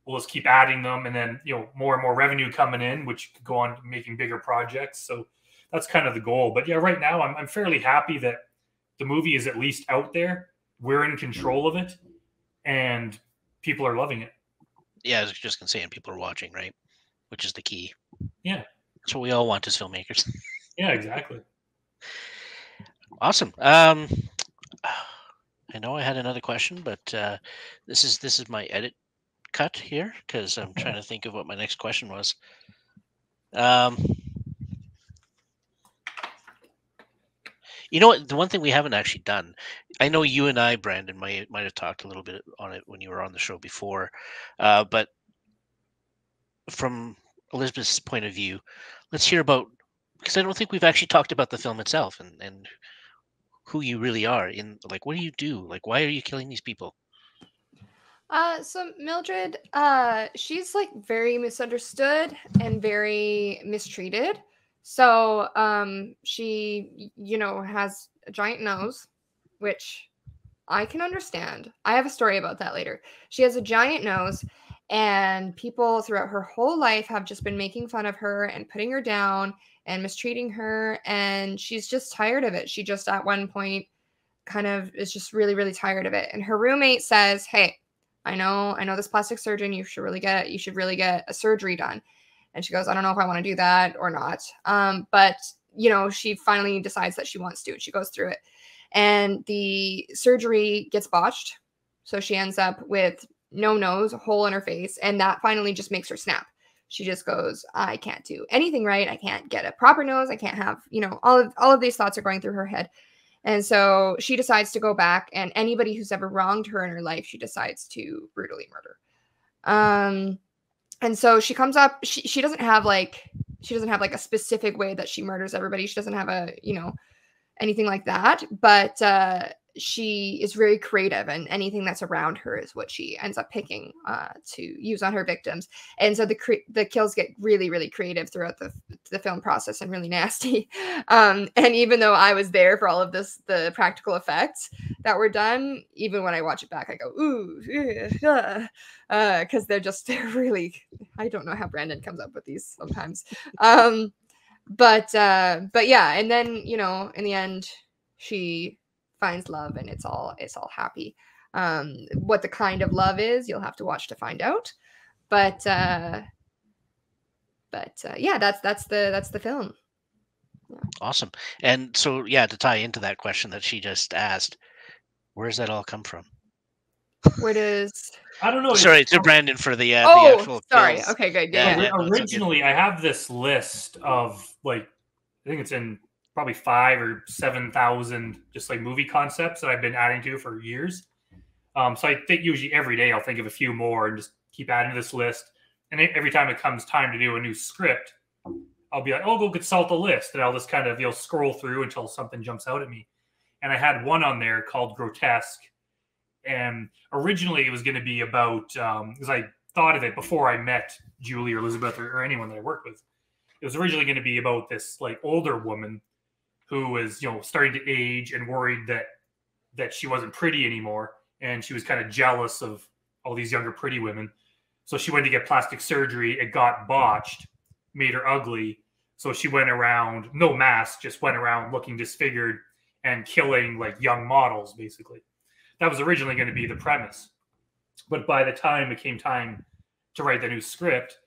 we'll just keep adding them, and then more and more revenue coming in, which could go on making bigger projects. So that's kind of the goal. But yeah, right now I'm fairly happy that the movie is at least out there. We're in control of it, and people are loving it. Yeah, I was just gonna say, and people are watching, right? Which is the key. Yeah, that's what we all want as filmmakers. Yeah, exactly. Awesome. I know I had another question, but this is my edit cut here because I'm trying to think of what my next question was. You know what? The one thing we haven't actually done, I know you and I, Brandon, might have talked a little bit on it when you were on the show before, but from Elizabeth's point of view, let's hear about, because I don't think we've actually talked about the film itself and who you really are in, like, what do you do? Like, why are you killing these people? So Mildred, she's like very misunderstood and very mistreated. So, she, has a giant nose, which I can understand. I have a story about that later. She has a giant nose, and people throughout her whole life have just been making fun of her and putting her down and mistreating her, and she's just tired of it. She just at one point kind of is just really, really tired of it. And her roommate says, "Hey, I know this plastic surgeon, you should really get a surgery done." And she goes, "I don't know if I want to do that or not." But she finally decides that she wants to. She goes through it, and the surgery gets botched. So she ends up with no nose, a hole in her face, and that finally just makes her snap. She just goes, "I can't do anything right. I can't get a proper nose. I can't have, all of these thoughts are going through her head." And so she decides to go back, and anybody who's ever wronged her in her life, she decides to brutally murder. And so she comes up, she doesn't have like a specific way that she murders everybody. She doesn't have a, anything like that, but she is very creative, and anything that's around her is what she ends up picking to use on her victims. And so the kills get really, really creative throughout the film process and really nasty. And even though I was there for all of the practical effects that were done, even when I watch it back, I go, ooh, because they're really, I don't know how Brandon comes up with these sometimes. But yeah, and then in the end, she finds love, and it's all happy. What the kind of love is, you'll have to watch to find out. But yeah, that's the film. Yeah. Awesome. And so, yeah, to tie into that question that she just asked, where does that all come from? Where does I don't know. Sorry, to Brandon for the actual sorry. kills. Okay, good. Yeah. Originally, I have this list of I think it's in probably 5,000 or 7,000 just like movie concepts that I've been adding to for years. So I think usually every day I'll think of a few more and just keep adding to this list. And every time it comes time to do a new script, I'll be like, "Oh, go consult the list," and I'll just kind of scroll through until something jumps out at me. And I had one on there called Grotesque. And originally it was going to be about, because I thought of it before I met Julie or Elizabeth or anyone that I worked with. It was originally going to be about this older woman who was, starting to age and worried that she wasn't pretty anymore. And she was kind of jealous of all these younger pretty women. So she went to get plastic surgery. It got botched, made her ugly. So she went around, no mask, just went around looking disfigured and killing young models, basically. That was originally going to be the premise. But by the time it came time to write the new script,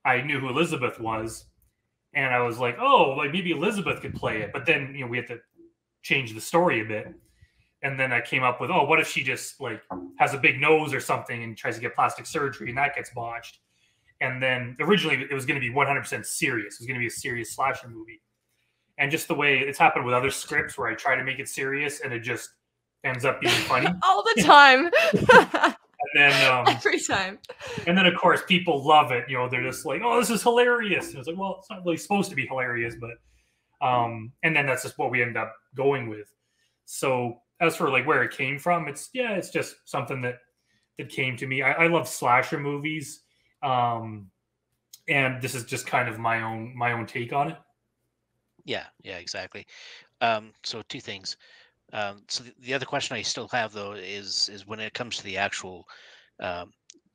I knew who Elizabeth was. And I was like, oh, maybe Elizabeth could play it. But then, we had to change the story a bit. And then I came up with, what if she just has a big nose or something and tries to get plastic surgery and that gets botched. And then originally it was going to be 100% serious. It was going to be a serious slasher movie. And just the way it's happened with other scripts where I try to make it serious and it just ends up being funny all the time. And then every time. And then of course people love it. They're just like, "Oh, this is hilarious." And it's like, well, it's not really supposed to be hilarious, but and then that's just what we end up going with. So as for where it came from, it's just something that came to me. I love slasher movies, and this is just kind of my own take on it. Yeah, exactly. So two things. So the other question I still have though is when it comes to the actual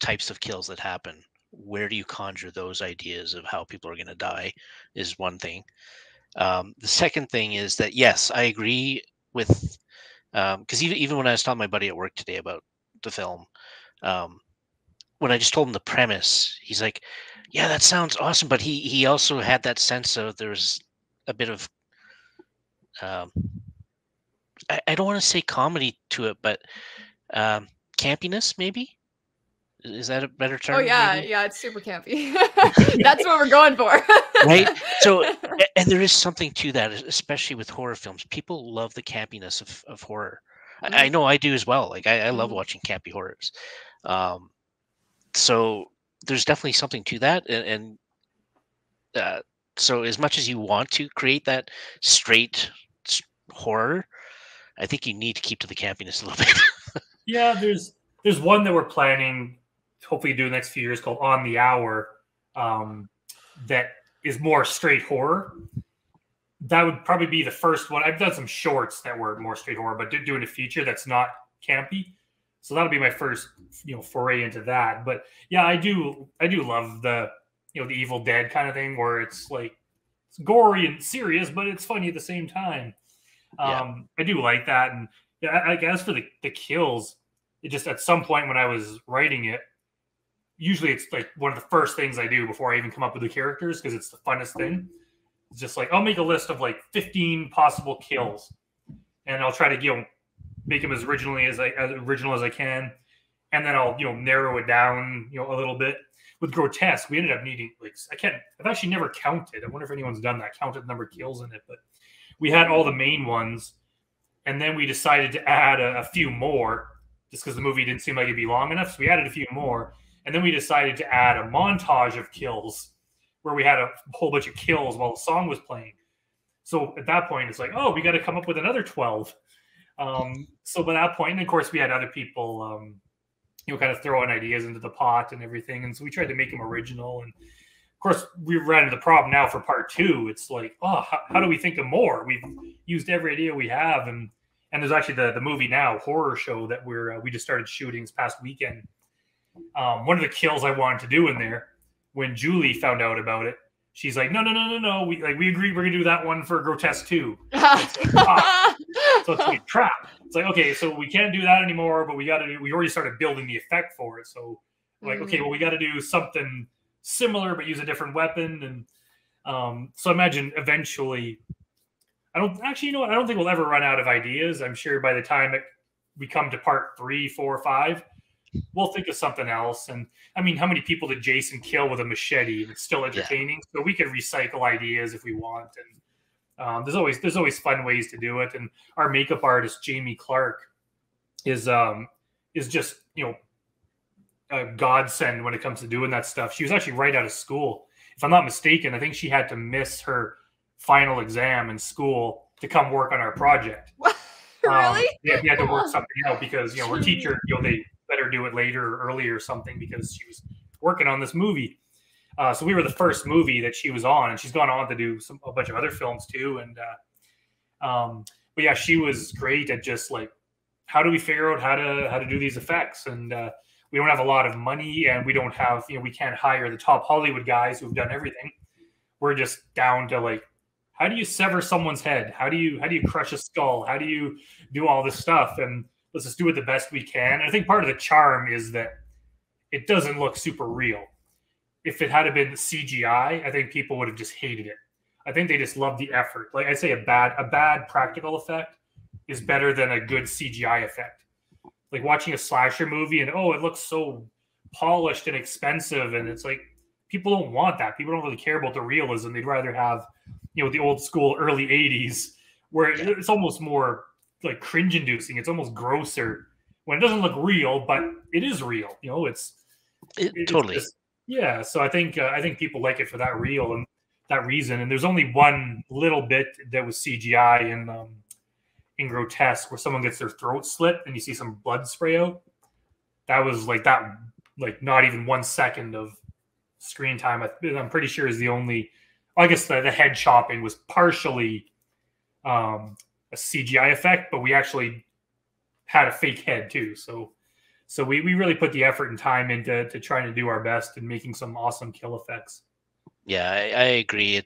types of kills that happen. Where do you conjure those ideas of how people are going to die is one thing. The second thing is that, yes, I agree with, because even when I was telling my buddy at work today about the film, when I just told him the premise, he's like, yeah, that sounds awesome. But he also had that sense of there's a bit of, um, I don't want to say comedy to it, but campiness, maybe? Is that a better term? Oh yeah, maybe? yeah, it's super campy. That's what we're going for. Right? So, and there is something to that, especially with horror films. People love the campiness of horror. I know I do as well. Like, I love watching campy horrors. So there's definitely something to that. And so as much as you want to create that straight horror, I think you need to keep to the campiness a little bit. Yeah, there's one that we're planning, hopefully do the next few years, called On the Hour, that is more straight horror. That would probably be the first one. I've done some shorts that were more straight horror, but doing a feature that's not campy. So that'll be my first, foray into that. But yeah, I do love the, the Evil Dead kind of thing, where it's like it's gory and serious, but it's funny at the same time. I do like that. And yeah, I guess for the kills, it just, at some point when I was writing it, usually it's like one of the first things I do before I even come up with the characters, because it's the funnest thing. It's just like, I'll make a list of like 15 possible kills, and I'll try to, make them as original as I can. And then I'll, narrow it down, a little bit. With Grotesque, we ended up needing, like, I've actually never counted. I wonder if anyone's done that, counted the number of kills in it. But we had all the main ones, and then we decided to add a few more, just because the movie didn't seem like it'd be long enough. So we added a few more. And then we decided to add a montage of kills, where we had a whole bunch of kills while the song was playing. So at that point, it's like, oh, we got to come up with another 12. So by that point, and of course, we had other people, kind of throwing ideas into the pot and everything. And so we tried to make them original. And of course, we ran into the problem now for part 2. It's like, oh, how do we think of more? We've used every idea we have. And there's actually the movie now, horror show, that we just started shooting this past weekend. One of the kills I wanted to do in there, when Julie found out about it, she's like, no. We agreed we're gonna do that one for Grotesque 2. So it's like a trap. It's like, okay, so we can't do that anymore, but we already started building the effect for it. So like, okay, well, we got to do something similar, but use a different weapon. And so imagine eventually, I don't think we'll ever run out of ideas. I'm sure by the time we come to part 3, 4, 5, we'll think of something else. And I mean, how many people did Jason kill with a machete? It's still entertaining. So we could recycle ideas if we want. And there's always fun ways to do it. And our makeup artist, Jamie Clark, is just, a godsend when it comes to doing that stuff. She was actually right out of school. If I'm not mistaken, I think she had to miss her final exam in school to come work on our project. Really? Yeah, we had to work something out because, her teacher, they let her do it later or early or something because she was working on this movie. So we were the first movie that she was on, and she's gone on to do a bunch of other films too. And but yeah, she was great at just like, how do we figure out how to do these effects? And we don't have a lot of money, and we don't have, we can't hire the top Hollywood guys who've done everything. We're just down to like, how do you sever someone's head? How do you crush a skull? How do you do all this stuff? And let's just do it the best we can. And I think part of the charm is that it doesn't look super real. If it had been CGI, I think people would have just hated it. I think they just love the effort. Like I say, a bad practical effect is better than a good CGI effect. Like watching a slasher movie and, it looks so polished and expensive. And it's like, people don't want that. People don't really care about the realism. They'd rather have, the old school early 80s where it's almost more like cringe inducing. It's almost grosser when it doesn't look real, but it is real. It's totally. It's just, so I think people like it for that reason. And there's only one little bit that was CGI in Grotesque where someone gets their throat slit and you see some blood spray out. That was like not even 1 second of screen time. I'm pretty sure is the only. I guess the head chopping was partially a CGI effect, but we actually had a fake head too. So So we really put the effort and time into trying to do our best and making some awesome kill effects. Yeah, I agree.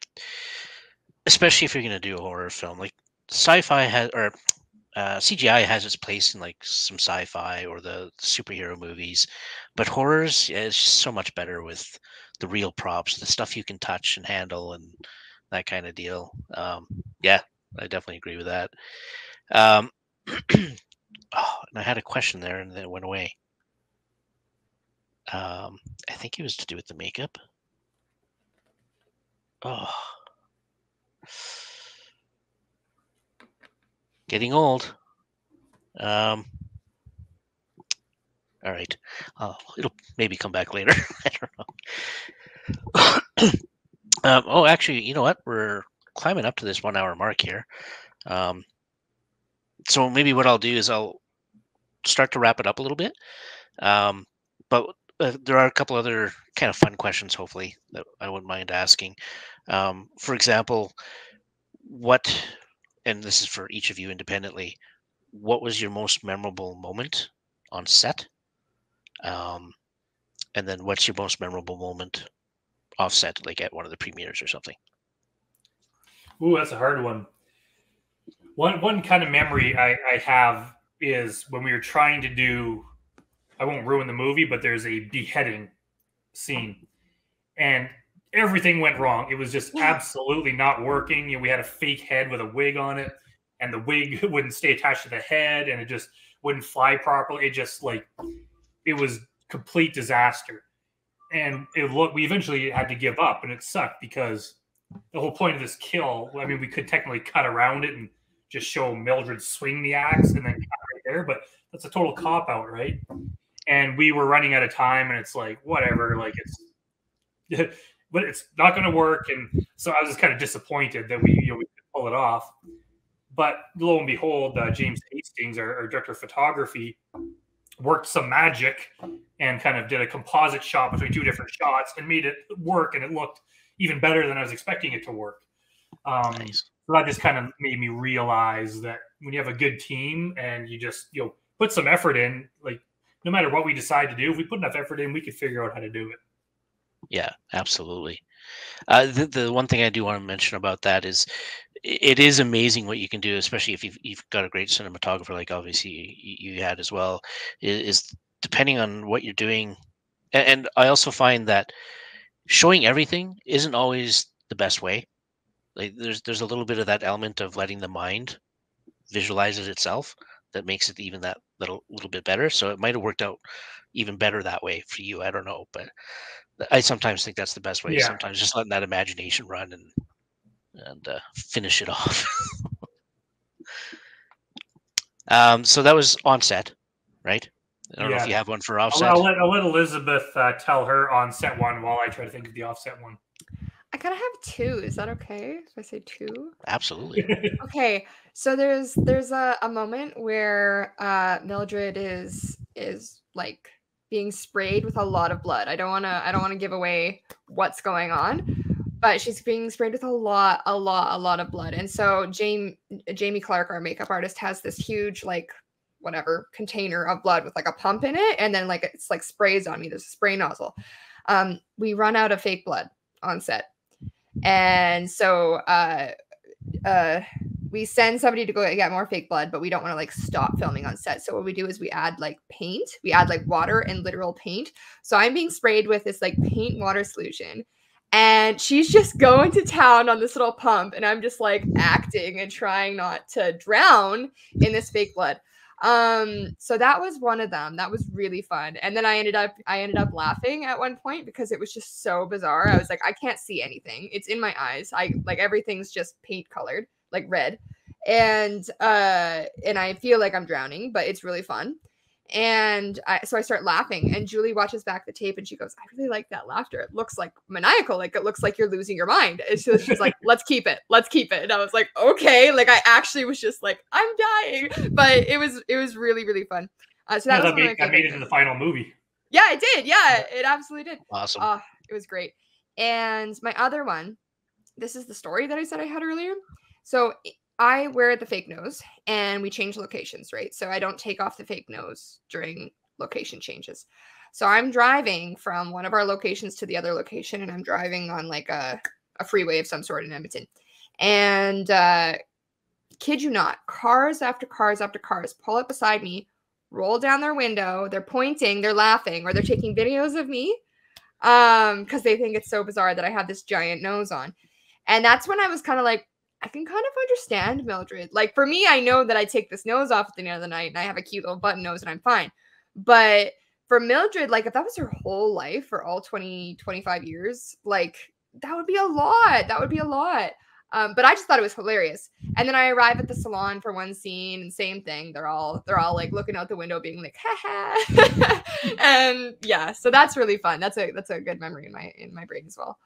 Especially if you're going to do a horror film, like sci-fi has, or CGI has its place in like some sci-fi or the superhero movies, but horrors, yeah, it's just so much better with the real props, the stuff you can touch and handle, and that kind of deal. Yeah, I definitely agree with that. Um, oh, and I had a question there, and then it went away. I think it was to do with the makeup. Oh, getting old. All right. It'll maybe come back later. I don't know. Oh, actually, you know what? We're climbing up to this 1 hour mark here. So maybe what I'll do is I'll start to wrap it up a little bit. But there are a couple other kind of fun questions, hopefully, that I wouldn't mind asking. For example, and this is for each of you independently, what was your most memorable moment on set? And then what's your most memorable moment offset, like at one of the premieres or something? Ooh, that's a hard one. One kind of memory I have is when we were trying to do, I won't ruin the movie, but there's a beheading scene. And everything went wrong. It was just absolutely not working. You know, we had a fake head with a wig on it, and the wig wouldn't stay attached to the head, and it just wouldn't fly properly. It just like, it was complete disaster. And we eventually had to give up, and it sucked because the whole point of this kill, I mean, we could technically cut around it and just show Mildred swing the axe and then cut right there, but that's a total cop out, right? And we were running out of time, and it's like, whatever, like but it's not going to work. And so I was just kind of disappointed that we could pull it off. But lo and behold, James Hastings, our director of photography, worked some magic and kind of did a composite shot between two different shots and made it work, and it looked even better than I was expecting it to work. Nice. So that just kind of made me realize that when you have a good team and you just put some effort in, like no matter what we decide to do, if we put enough effort in, we could figure out how to do it. Yeah, absolutely. The one thing I do want to mention about that is it is amazing what you can do, especially if you've got a great cinematographer like obviously you had as well, is depending on what you're doing. And I also find that showing everything isn't always the best way. Like there's a little bit of that element of letting the mind visualize it itself that makes it even that little bit better. So it might have worked out even better that way for you. I don't know, but I sometimes think that's the best way. Yeah. Sometimes just letting that imagination run and finish it off. So that was on set, right? I don't know if you have one for offset. I'll let Elizabeth tell her on set one while I try to think of the offset one. I kind of have two. Is that okay if I say two? Absolutely. Okay, so there's a moment where Mildred is like being sprayed with a lot of blood. I don't wanna give away what's going on, but she's being sprayed with a lot of blood. And so Jamie Clark, our makeup artist, has this huge like whatever container of blood with like a pump in it, and then like it's like sprays on me. There's a spray nozzle. We run out of fake blood on set. And so we send somebody to go get more fake blood, but we don't want to like stop filming on set. So what we do is we add like paint. We add like water and literal paint. So I'm being sprayed with this like paint water solution, and she's just going to town on this little pump, and I'm just like acting and trying not to drown in this fake blood. So that was one of them. That was really fun. And then I ended up laughing at one point because it was just so bizarre. I was like, I can't see anything. It's in my eyes. Everything's just paint colored, like red. And I feel like I'm drowning, but it's really fun. And so I start laughing, and Julie watches back the tape, and she goes, I really like that laughter. It looks like maniacal. Like it looks like you're losing your mind. And so she's like, let's keep it. And I was like, okay. Like I actually was just like, I'm dying, but it was really, really fun. So that made it into the final movie. Yeah, it did. Yeah, it absolutely did. Awesome. It was great. And my other one, this is the story that I said I had earlier. So I wear the fake nose, and we change locations, right? So I don't take off the fake nose during location changes. So I'm driving from one of our locations to the other location, and I'm driving on like a freeway of some sort in Edmonton. And kid you not, cars after cars after cars pull up beside me, roll down their window, they're pointing, they're laughing, or they're taking videos of me because they think it's so bizarre that I have this giant nose on. And that's when I was kind of like, I can kind of understand Mildred. Like, for me, I know that I take this nose off at the end of the night and I have a cute little button nose and I'm fine. But for Mildred, like, if that was her whole life for all 20, 25 years, like, that would be a lot. That would be a lot. But I just thought it was hilarious. And then I arrive at the salon for one scene, and same thing. They're all like looking out the window, being like, "Ha ha!" And yeah, so that's really fun. That's a good memory in my brain as well.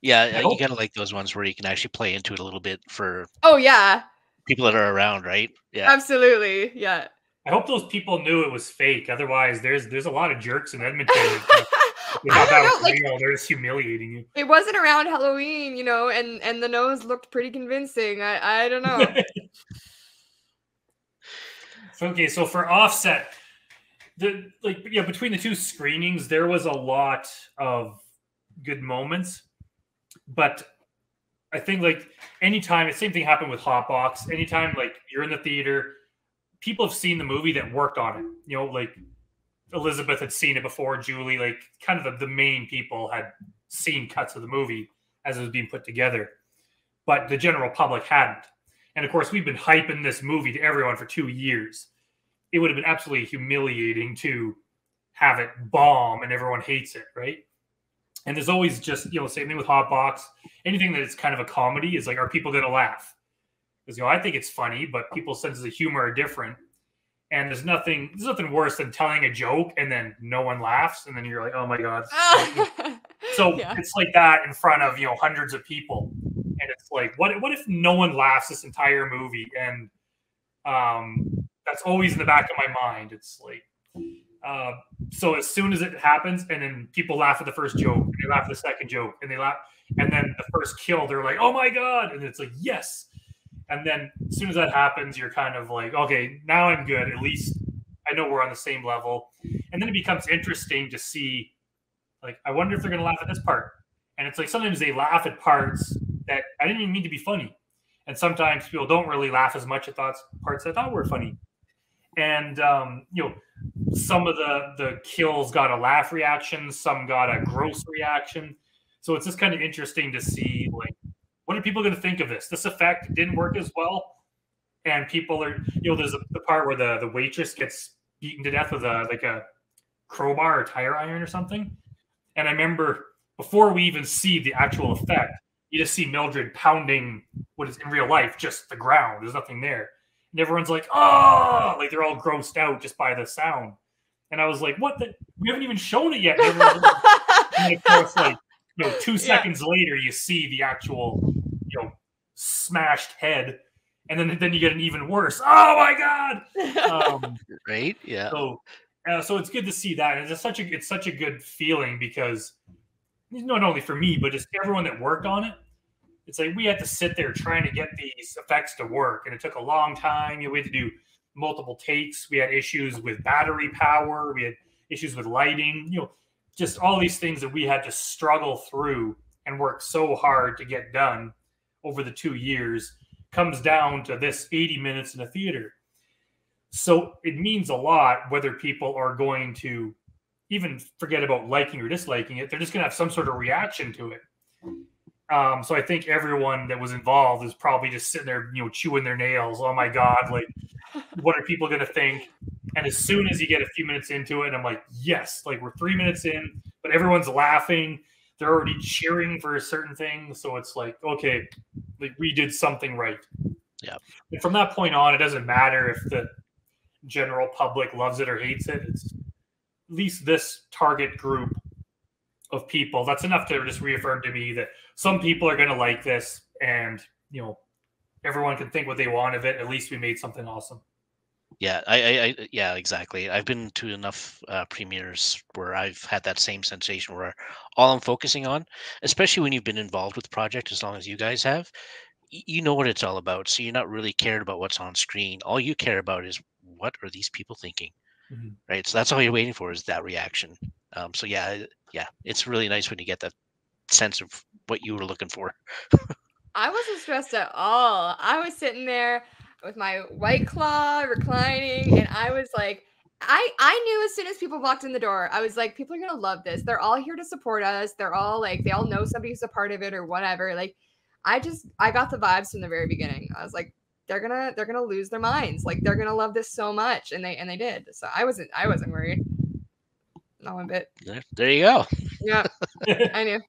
Yeah, you gotta like those ones where you can actually play into it a little bit for. Oh yeah, people that are around, right? Yeah, absolutely. Yeah. I hope those people knew it was fake. Otherwise, there's a lot of jerks in Edmonton. They're just humiliating you. It wasn't around Halloween, and the nose looked pretty convincing. I don't know. So for Offset, between the two screenings, there was a lot of good moments. But I think anytime, the same thing happened with Hotbox. Anytime you're in the theater, people have seen the movie that worked on it. Elizabeth had seen it before, Julie, kind of the main people had seen cuts of the movie as it was being put together. But the general public hadn't. And of course, we've been hyping this movie to everyone for 2 years. It would have been absolutely humiliating to have it bomb and everyone hates it, right? And there's always just, same thing with Hotbox. Anything that is kind of a comedy is are people going to laugh? Because, I think it's funny, but people's senses of humor are different. And there's nothing worse than telling a joke and then no one laughs. And then you're like, oh my God. So It's like that in front of, hundreds of people. And it's like, what if no one laughs this entire movie? And that's always in the back of my mind. It's like, so as soon as it happens and then people laugh at the first joke, and they laugh at the second joke, and they laugh, and then the first kill, they're like, oh my God. And it's like, yes. And then as soon as that happens, you're kind of like, okay, now I'm good. At least I know we're on the same level. And then it becomes interesting to see, I wonder if they're going to laugh at this part. And it's like sometimes they laugh at parts that I didn't even mean to be funny. And sometimes people don't really laugh as much at parts that I thought were funny. And, some of the kills got a laugh reaction. Some got a gross reaction. So it's just kind of interesting to see, what are people going to think of this? This effect didn't work as well. And people are, there's the part where the waitress gets beaten to death with a crowbar or tire iron or something. And I remember before we even see the actual effect, you just see Mildred pounding what is in real life, just the ground. There's nothing there. And everyone's like, oh, they're all grossed out just by the sound. And I was like, what we haven't even shown it yet. And of course, 2 seconds later, you see the actual, smashed head. And then you get an even worse. Oh my God. Right. Yeah. So it's good to see that. And it's such a good feeling because not only for me, but just everyone that worked on it. It's like we had to sit there trying to get these effects to work, and it took a long time. We had to do multiple takes. We had issues with battery power. We had issues with lighting. Just all these things that we had to struggle through and work so hard to get done over the 2 years comes down to this 80 minutes in a theater. So it means a lot whether people are going to even forget about liking or disliking it. They're just going to have some sort of reaction to it. So I think everyone that was involved is probably just sitting there, chewing their nails. Oh my God, what are people going to think? And as soon as you get a few minutes into it, I'm like, yes, we're 3 minutes in, but everyone's laughing. They're already cheering for a certain thing. So it's like, okay, we did something right. Yeah. And from that point on, it doesn't matter if the general public loves it or hates it. It's at least this target group of people. That's enough to just reaffirm to me that some people are going to like this, and everyone can think what they want of it. At least we made something awesome. Yeah, yeah, exactly. I've been to enough premieres where I've had that same sensation where all I'm focusing on, especially when you've been involved with the project as long as you guys have, you know what it's all about. So you're not really cared about what's on screen. All you care about is what are these people thinking? right? So that's all you're waiting for is that reaction. So yeah, it's really nice when you get that sense of what you were looking for. I wasn't stressed at all. I was sitting there with my White Claw reclining, and I was like, I knew as soon as people walked in the door, I was like, people are gonna love this. They're all here to support us. They're all like, they all know somebody who's a part of it or whatever. Like, I got the vibes from the very beginning. I was like, they're gonna lose their minds. Like, they're gonna love this so much, and they did. So I wasn't worried. Not one bit. There you go. Yeah, I knew.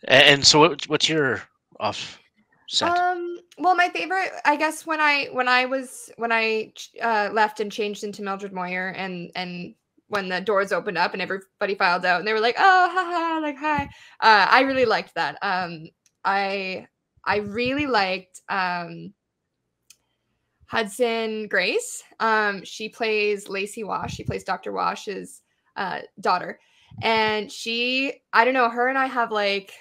And so what's your offset? Well, my favorite, I guess, when I left and changed into Mildred Moyer, and when the doors opened up and everybody filed out and they were like, oh, haha, like, hi. I really liked that. I really liked Hudson Grace. She plays Lacey Wash. She plays Dr. Wash's daughter. And I don't know, her and I have like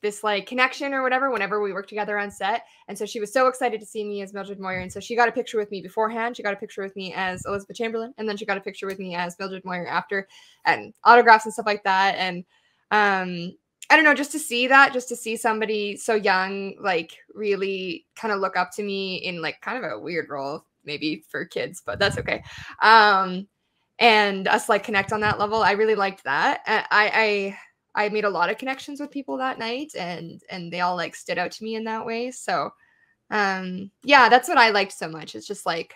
this like connection or whatever whenever we work together on set. And so she was so excited to see me as Mildred Moyer. And so she got a picture with me beforehand. She got a picture with me as Elizabeth Chamberlain. And then she got a picture with me as Mildred Moyer after, and autographs and stuff like that. And I don't know, just to see somebody so young, like really kind of look up to me in like kind of a weird role, maybe for kids, but that's okay. And us like connect on that level. I really liked that. I made a lot of connections with people that night, and they all like stood out to me in that way. So yeah, that's what I liked so much. It's just like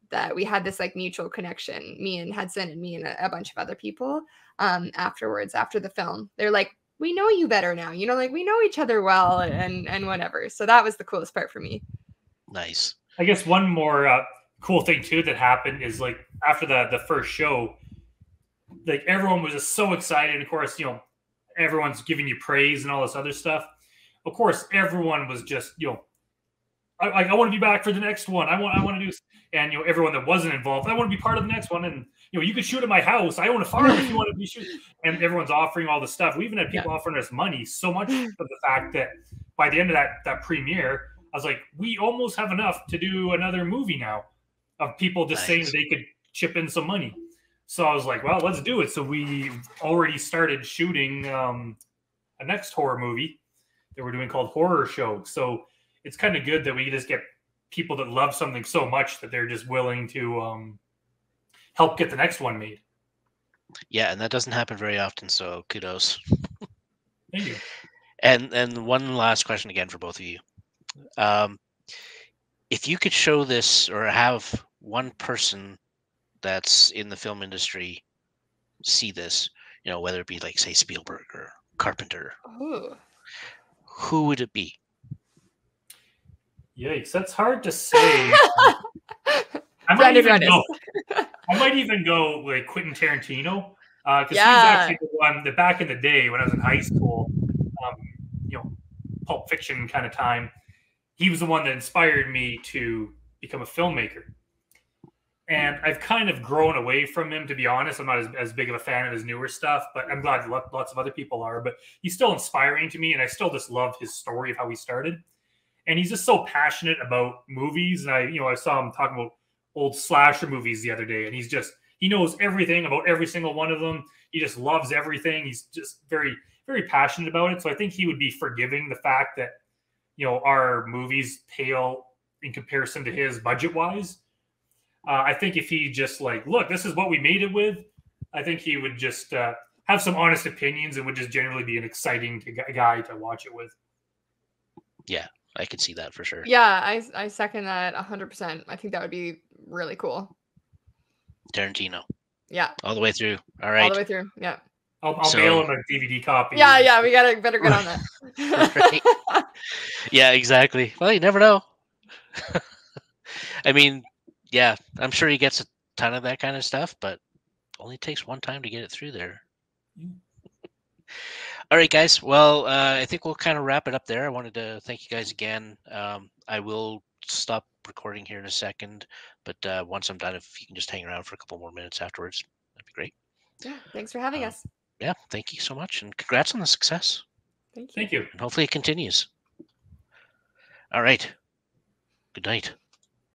that we had this like mutual connection, me and Hudson and me and a bunch of other people afterwards, after the film. They're like, we know you better now, you know, like we know each other well and whatever. So that was the coolest part for me. Nice. I guess one more cool thing too that happened is like after the first show, like everyone was just so excited. Of course, you know, everyone's giving you praise and all this other stuff. Of course, everyone was just, you know, I want to be back for the next one. I want to do, and you know, everyone that wasn't involved, I want to be part of the next one. And you know, you could shoot at my house. I own a farm if you want to be shooting. And everyone's offering all the stuff. We even had people offering us money. So much for the fact that by the end of that premiere, I was like, we almost have enough to do another movie now, of people just saying that they could chip in some money. So I was like, well, let's do it. So we already started shooting a next horror movie that we're doing called Horror Show. So it's kind of good that we just get people that love something so much that they're just willing to help get the next one made. Yeah, and that doesn't happen very often, so kudos. Thank you. And one last question again for both of you. If you could show this or have one person that's in the film industry see this, you know, whether it be like say Spielberg or Carpenter, who would it be? Yikes, that's hard to say. I might even go like Quentin Tarantino, because he's actually the one that back in the day when I was in high school, you know, Pulp Fiction kind of time, he was the one that inspired me to become a filmmaker. And I've kind of grown away from him, to be honest. I'm not as big of a fan of his newer stuff, but I'm glad lots of other people are. But he's still inspiring to me, and I still just love his story of how he started. And he's just so passionate about movies. And I saw him talking about old slasher movies the other day, and he knows everything about every single one of them. He just loves everything. He's just very, very passionate about it. So I think he would be forgiving the fact that, you know, our movies pale in comparison to his budget-wise. I think if he just like, look, this is what we made it with, I think he would just have some honest opinions and would just generally be an exciting guy to watch it with. Yeah, I could see that for sure. Yeah, I second that 100%. I think that would be really cool. Tarantino. Yeah. All the way through. All right. All the way through. Yeah. I'll mail him a DVD copy. Yeah, we better get on that. Yeah, exactly. Well, you never know. I mean, yeah, I'm sure he gets a ton of that kind of stuff, but only takes one time to get it through there. All right, guys. Well, I think we'll kind of wrap it up there. I wanted to thank you guys again. I will stop recording here in a second, but once I'm done, if you can just hang around for a couple more minutes afterwards, that'd be great. Yeah, thanks for having us. Yeah, thank you so much, and congrats on the success. Thank you. Thank you. And hopefully it continues. All right. Good night.